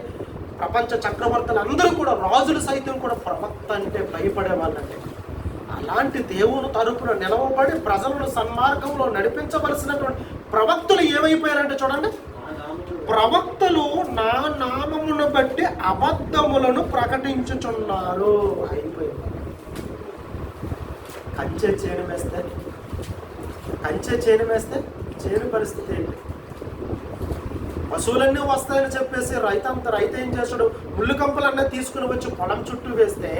ప్రపంచ చక్రవర్తులు అందరూ కూడా, రాజులు సైతం కూడా ప్రవక్త అంటే భయపడే వాళ్ళంటే. అలాంటి దేవుని తరపున నిలవబడి ప్రజలను సన్మార్గంలో నడిపించవలసినటువంటి ప్రవక్తలు ఏమైపోయారంటే చూడండి, ప్రవక్తలు నా నామమును బట్టి అబద్ధములను ప్రకటించుచున్నారు. అయిపోయింది. కంచె చేను వేస్తే చేను పరిస్థితి ఏంటి? పశువులన్నీ వస్తాయని చెప్పేసి రైతు ఏం చేస్తాడు? ముళ్ళు కంపలన్నీ తీసుకుని వచ్చి పొలం చుట్టూ వేస్తే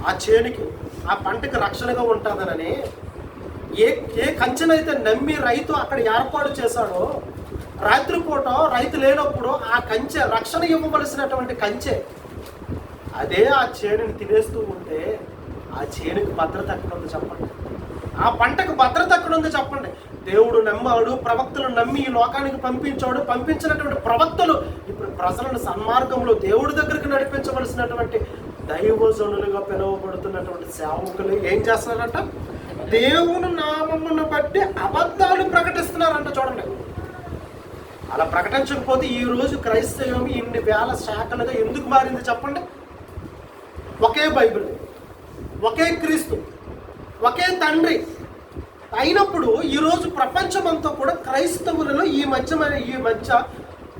ఆ చేనుకి, ఆ పంటకి రక్షణగా ఉంటుందనని ఏ కంచెనైతే నమ్మి రైతు అక్కడ ఏర్పాటు చేశాడో, రాత్రిపూట రైతు లేనప్పుడు ఆ కంచె రక్షణ ఇవ్వవలసినటువంటి కంచె అదే ఆ చేనుని తినేస్తూ ఉంటే ఆ చేనుకి భద్రత ఎక్కడ ఉంది చెప్పండి? ఆ పంటకు భద్రత ఎక్కడ ఉంది చెప్పండి? దేవుడు నమ్మాడు, ప్రవక్తలు నమ్మి ఈ లోకానికి పంపించినటువంటి ప్రవక్తలు ఇప్పుడు ప్రజలను సన్మార్గంలో దేవుడి దగ్గరికి నడిపించవలసినటువంటి దైవజనులుగా పిలువబడుతున్నటువంటి సేవకులు ఏం చేస్తున్నారంట? దేవుని నామమును బట్టి అబద్ధాలు ప్రకటిస్తున్నారంట. చూడండి, అలా ప్రకటించకపోతే ఈ రోజు క్రైస్తవం ఇన్ని వేల శాఖలుగా ఎందుకు మారింది చెప్పండి? ఒకే బైబిల్, ఒకే క్రీస్తు, ఒకే తండ్రి అయినప్పుడు ఈరోజు ప్రపంచమంతా కూడా క్రైస్తవులలో ఈ మధ్య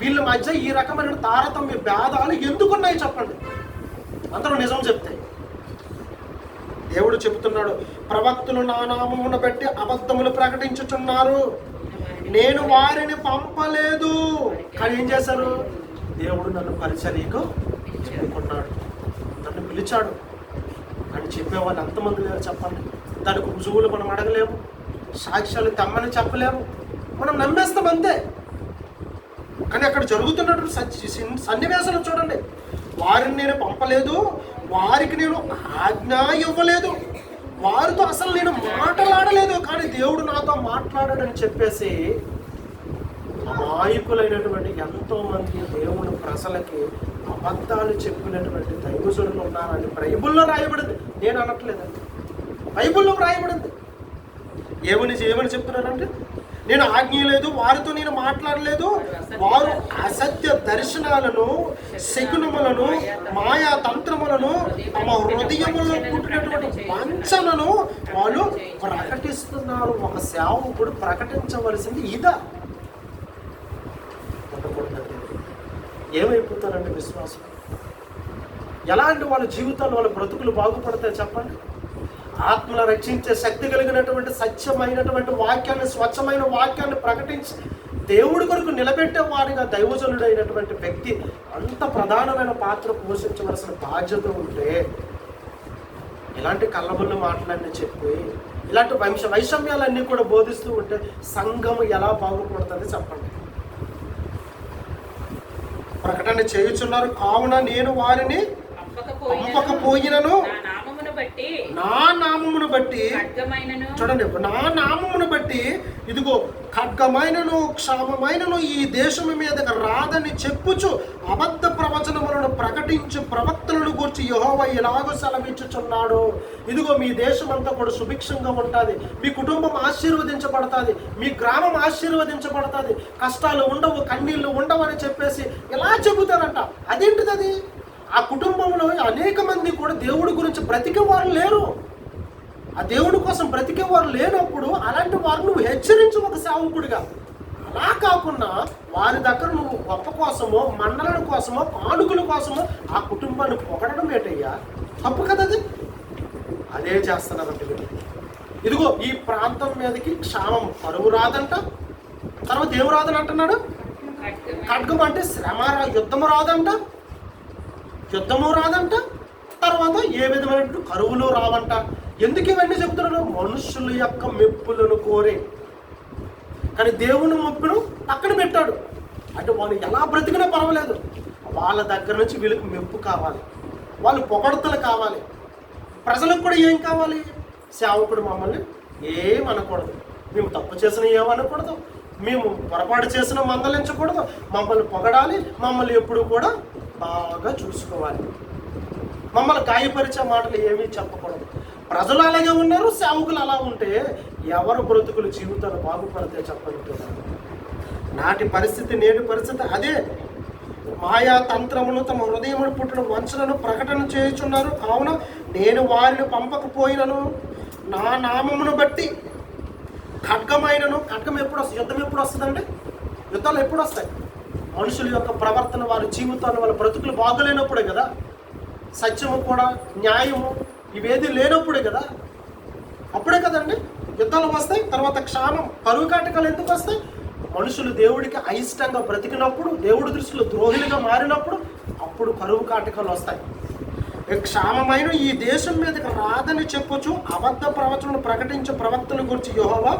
వీళ్ళ మధ్య ఈ రకమైన తారతమ్య భేదాలు ఎందుకున్నాయి చెప్పండి? అందరూ నిజం చెప్తే దేవుడు చెబుతున్నాడు, ప్రవక్తలు నా నామమును బట్టి అబద్ధములు ప్రకటించుచున్నారు, నేను వారిని పంపలేదు. కానీ ఏం చేశారు? దేవుడు నన్ను పరిచర్యకు చెప్పుకున్నాడు, నన్ను పిలిచాడు అని చెప్పేవాళ్ళు ఎంతమంది లేరు చెప్పండి? దానికి రుజువులు మనం అడగలేము, సాక్ష్యాలు తెమ్మని చెప్పలేము, మనం నమ్మేస్తాం అంతే. కానీ అక్కడ జరుగుతున్నటువంటి సన్నివేశాలు చూడండి. వారిని నేను పంపలేదు, వారికి నేను ఆజ్ఞ ఇవ్వలేదు, వారితో అసలు నేను మాట్లాడలేదు, కానీ దేవుడు నాతో మాట్లాడాడని చెప్పేసి అమాయకులైనటువంటి ఎంతో మంది దేవుని ప్రజలకి అబద్ధాలు చెప్పినటువంటి దైవజనులు ఉన్నారని బైబిల్లో రాయబడింది. నేను అనట్లేదండి, బైబిల్లో రాయబడింది. ఏమని చెప్తున్నారంటే, నేను ఆజ్ఞ లేదు, వారితో నేను మాట్లాడలేదు, వారు అసత్య దర్శనాలను, శకునములను, మాయా తంత్రములను, తమ హృదయములో పుట్టినటువంటి వంచనను వాళ్ళు ప్రకటిస్తున్నారు. ఒక సేవకుడు ప్రకటించవలసింది ఇదా? ఏమైపోతారండి విశ్వాసం? ఎలాంటి వాళ్ళ జీవితాలు, వాళ్ళ బ్రతుకులు బాగుపడతాయి చెప్పండి? ఆత్మను రక్షించే శక్తి కలిగినటువంటి సత్యమైనటువంటి వాక్యాన్ని, స్వచ్ఛమైన వాక్యాన్ని ప్రకటించి దేవుడి కొరకు నిలబెట్టే వారిగా దైవజనుడైనటువంటి వ్యక్తి అంత ప్రధానమైన పాత్ర పోషించవలసిన బాధ్యత ఉంటే ఇలాంటి కళ్ళబుల్లి మాటలన్నీ చెప్పి ఇలాంటి వైషమ్యాలన్నీ కూడా బోధిస్తూ ఉంటే సంఘం ఎలా బాగుపడుతుంది చెప్పండి? ప్రకటన చేయుచున్నారు, కావున నేను వారిని పంపకపోయినను నా నామమును బట్టి, చూడండి, నా నామమును బట్టి ఇదిగో ఖడ్గమైనను క్షామమైనను ఈ దేశము మీదకి రాదని చెప్పుచు అబద్ధ ప్రవచనములను ప్రకటించు ప్రవక్తలను గూర్చి యెహోవా ఇలాగ సెలవిచ్చుచున్నాడు. ఇదిగో మీ దేశం అంతా కూడా సుభిక్షంగా ఉంటుంది, మీ కుటుంబం ఆశీర్వదించబడుతుంది, మీ గ్రామం ఆశీర్వదించబడుతుంది, కష్టాలు ఉండవు, కన్నీళ్లు ఉండవు అని చెప్పేసి ఇలా చెబుతారంట. అదేంటిది అది? ఆ కుటుంబంలో అనేక మంది కూడా దేవుడి గురించి బ్రతికేవారు లేరు. ఆ దేవుడి కోసం బ్రతికేవారు లేనప్పుడు అలాంటి వారు నువ్వు హెచ్చరించు ఒక సేవకుడిగా. అలా కాకుండా వారి దగ్గర నువ్వు గొప్ప కోసమో, మండలం కోసమో, కానుకల కోసమో ఆ కుటుంబాన్ని పొగడడం ఏంటయ్యా? తప్పు కదా అది. అదే చేస్తున్నారంటే ఇదిగో ఈ ప్రాంతం మీదకి క్షామం, కరువు రాదంట. తర్వాత ఏం రాదని అంటున్నాడు? ఖడ్గం అంటే శ్రమ, యుద్ధము రాదంట. తర్వాత ఏ విధమైన కరువులు రావంట. ఎందుకు ఇవన్నీ చెబుతున్నాడు? మనుషుల యొక్క మెప్పులను కోరే. కానీ దేవుని మెప్పును పక్కన పెట్టాడు. అంటే వాళ్ళు ఎలా బ్రతికినా పర్వాలేదు, వాళ్ళ దగ్గర నుంచి వీళ్ళకి మెప్పు కావాలి, వాళ్ళు పొగడతలు కావాలి. ప్రజలకు కూడా ఏం కావాలి? సేవకుడు మమ్మల్ని ఏమనకూడదు, మేము తప్పు చేసిన ఏమనకూడదు, మేము పొరపాటు చేసిన మందలించకూడదు, మమ్మల్ని పొగడాలి, మమ్మల్ని ఎప్పుడు కూడా బాగా చూసుకోవాలి, మమ్మల్ని గాయపరిచే మాటలు ఏమీ చెప్పకూడదు. ప్రజలు అలాగే ఉన్నారు, సేవకులు అలా ఉంటే ఎవరు బ్రతుకులు జీవితాలు బాగుపడితే చెప్పండి? నాటి పరిస్థితి నేటి పరిస్థితి అదే. మాయా తంత్రమును, తమ హృదయమును పుట్టిన వంచనను ప్రకటన చేయుచున్నారు, కావున నేను వారిని పంపకపోయినను నా నామమును బట్టి ఖడ్గమైనను. ఖడ్గం ఎప్పుడు వస్తుంది? యుద్ధం ఎప్పుడు వస్తుందండి? యుద్ధాలు ఎప్పుడు వస్తాయి? మనుషుల యొక్క ప్రవర్తన, వారి జీవితాలు, వాళ్ళ బ్రతుకులు బాగలేనప్పుడే కదా. సత్యము కూడా, న్యాయము ఇవేది లేనప్పుడే కదా. అప్పుడే కదండి యుద్ధాలు వస్తాయి, తర్వాత క్షామం, కరువు కాటకాలు ఎందుకు వస్తాయి? మనుషులు దేవుడికి అయిష్టంగా బ్రతికినప్పుడు, దేవుడి దృష్టిలో ద్రోహులుగా మారినప్పుడు అప్పుడు కరువు కాటకాలు వస్తాయి. క్షామమైన ఈ దేశం మీదకి రాదని చెప్పొచ్చు అబద్ధ ప్రవచనను ప్రకటించే ప్రవక్తల గురించి యెహోవా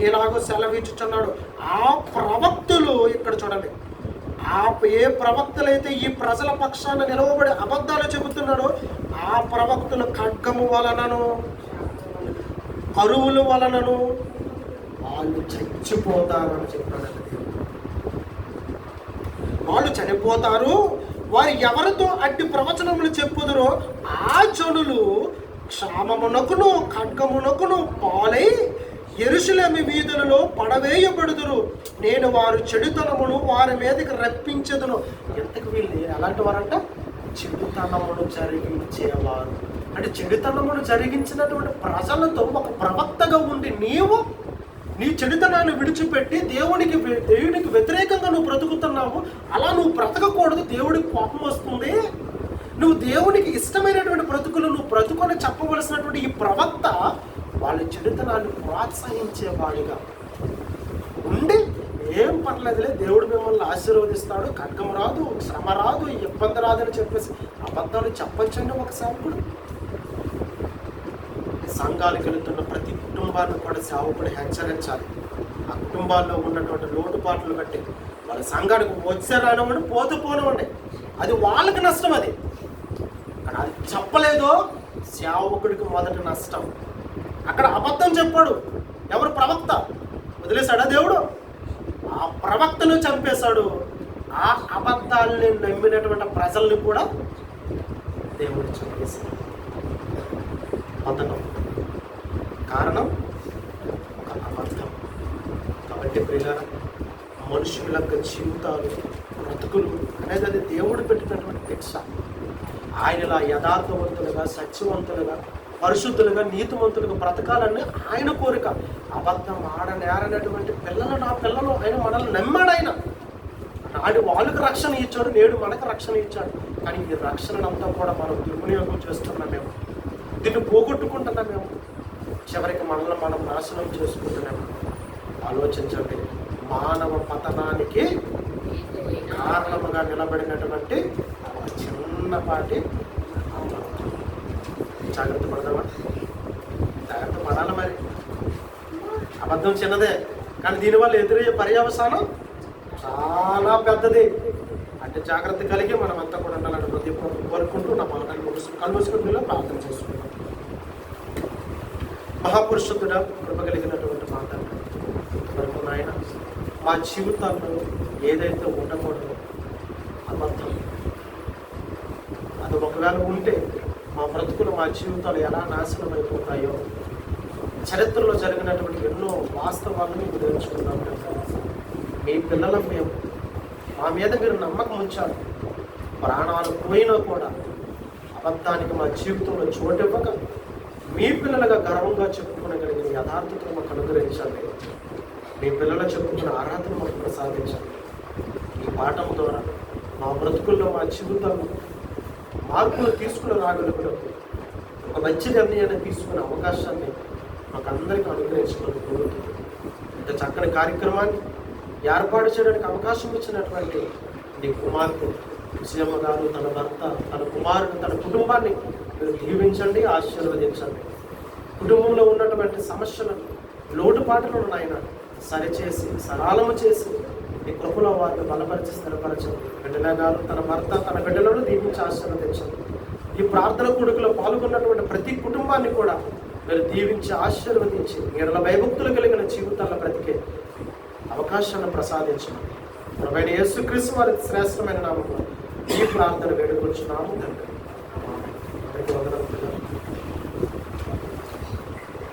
ఎలాగో సెలవిచ్చుచున్నాడు. ఆ ప్రవక్తలు ఇక్కడ చూడండి, ఏ ప్రవక్తలైతే ఈ ప్రజల పక్షాన నిలవబడి అబద్ధాలు చెబుతున్నాడో ఆ ప్రవక్తలు ఖడ్గము వలనను కరువుల వలనను వాళ్ళు చచ్చిపోతారని చెప్పాడండి దేవుడు. వాళ్ళు చనిపోతారు. వారు ఎవరితో అట్టి ప్రవచనములు చెప్పుదురో ఆ జనులు క్షామమునకును ఖడ్గమునకును పాలై యెరూషలేము వీధులలో పడవేయబడుదురు. నేను వారు చెడుతనమును వారి మీదకి రప్పించదును. ఎంతకు వీళ్ళు ఎలాంటి వారంట? చెడుతనమును జరిగించేవారు. అంటే చెడుతనమును జరిగించినటువంటి ప్రజలతో ఒక ప్రవక్తగా ఉండి నీవు నీ చెడుతనాన్ని విడిచిపెట్టి దేవునికి వ్యతిరేకంగా నువ్వు బ్రతుకుతున్నావు. అలా నువ్వు బ్రతకకూడదు, దేవుడికి కోపం వస్తుంది. నువ్వు దేవునికి ఇష్టమైనటువంటి బ్రతుకులు నువ్వు బ్రతుకొని చెప్పవలసినటువంటి ఈ ప్రవక్త వాళ్ళ చెడుతనాన్ని ప్రోత్సహించేవాడిగా ఉండి ఏం పర్లేదులే, దేవుడు మిమ్మల్ని ఆశీర్వదిస్తాడు, ఖడ్గం రాదు, శ్రమ రాదు, ఇబ్బంది రాదని చెప్పేసి అబద్ధాలు చెప్పచ్చండి ఒక సేవకుడు. సంఘాలకు వెళుతున్న ప్రతి కుటుంబాన్ని కూడా సేవకుడు హెచ్చరించాలి. ఆ కుటుంబాల్లో ఉన్నటువంటి లోటుపాట్లు బట్టి వాళ్ళ సంఘానికి వచ్చారనవ్వండి, పోనివ్వండి, అది వాళ్ళకి నష్టం. అది కానీ అది చెప్పలేదో సేవకుడికి మొదటి నష్టం. అక్కడ అబద్ధం చెప్పాడు ఎవరు? ప్రవక్త. వదిలేశాడా దేవుడు? ఆ ప్రవక్తను చంపేశాడు. ఆ అబద్ధాలని నమ్మినటువంటి ప్రజల్ని కూడా దేవుడు చంపేశాడు. పతనం కారణం ఒక అబద్ధం. కాబట్టి ప్రియులారా, మనుషుల యొక్క జీవితాలు, బ్రతుకులు అనేది అది దేవుడు పెట్టినటువంటి భిక్ష. ఆయనలా యథార్థవంతులుగా, సత్యవంతులుగా, పరిశుద్ధులుగా, నీతివంతులుగా బ్రతకాలని ఆయన కోరిక. అబద్ధం ఆడనేరనటువంటి పిల్లలు, నా పిల్లలు ఆయన మనల్ని నమ్మాడు. ఆయన నాడు వాళ్ళకి రక్షణ ఇచ్చాడు, నేడు మనకు రక్షణ ఇచ్చాడు. కానీ ఈ రక్షణనంతా కూడా మనం దుర్వినియోగం చేస్తున్నాం. మేము దీన్ని పోగొట్టుకుంటున్నాం. మేము చివరికి మనల్ని మనం నాశనం చేసుకుంటున్నాము. ఆలోచించండి, మానవ పతనానికి కారణముగా నిలబడినటువంటి ఒక చిన్నపాటి జాగ్రత్త పడదామా? జాగ్రత్త పడాలి. మరి అబద్ధం చిన్నదే, కానీ దీనివల్ల ఎదురయ్యే పర్యవసానం చాలా పెద్దది. అంటే జాగ్రత్త కలిగి మనం అంతా కూడా ఉండాలని ప్రతి కోరుకుంటూ నా పలకాన్ని కలుసుకుంటూ ప్రార్థన చేసుకుంటాం. మహాపురుషుడా, కృప కలిగినటువంటి మాటలు వరకు నాయన, మా జీవితాల్లో ఏదైతే ఉండకూడదో అబద్ధం, అది ఒకవేళ ఉంటే మా బ్రతుకులు, మా జీవితాలు ఎలా నాశనం అయిపోతాయో చరిత్రలో జరిగినటువంటి ఎన్నో వాస్తవాలను మేము తెలుసుకున్నాం. మీ పిల్లలం మేము, మా మీద మీరు నమ్మకం ఉంచారు. ప్రాణాలు పోయినా కూడా అబద్ధానికి మా జీవితంలో చోటివ్వక మీ పిల్లలుగా గర్వంగా చెప్పుకోగలిగిన యథార్థతను మాకు అనుగ్రహించండి. మీ పిల్లలు చెప్పుకున్న అర్హతను మాకు ప్రసాదించండి. ఈ పాఠం ద్వారా మా బ్రతుకుల్లో, మా జీవితాల్లో మార్పులు తీసుకుని రాగలుగుతాం. ఒక మంచి నిర్ణయాన్ని తీసుకునే అవకాశాన్ని మాకు అందరికీ అనుగ్రహించుకొని కోరుతుంది. ఇంత చక్కని కార్యక్రమాన్ని ఏర్పాటు చేయడానికి అవకాశం ఇచ్చినటువంటి నీ కుమార్తె విజయమ్మ గారు, తన భర్త, తన కుమారుడు, తన కుటుంబాన్ని మీరు దీవించండి, ఆశీర్వదించండి. కుటుంబంలో ఉన్నటువంటి సమస్యలను, లోటుపాట్లను నాయన సరిచేసి, సరళము చేసి ఈ కృపలో వారిని బలపరిచి స్థిరపరచండి. బిడ్డల గారు, తన భర్త, తన బిడ్డలను దీవించి ఆశీర్వదించండి. ఈ ప్రార్థన కూడికలో పాల్గొన్నటువంటి ప్రతి కుటుంబాన్ని కూడా మీరు దీవించి ఆశీర్వదించి మీరల భయభక్తులు కలిగిన జీవితాల్లో బ్రతికే అవకాశాన్ని ప్రసాదించండి. ప్రభువైన యేసుక్రీస్తు వారి శ్రేష్టమైన నామములో ఈ ప్రార్థన వేడుకొచ్చున్నాము తండ్రి.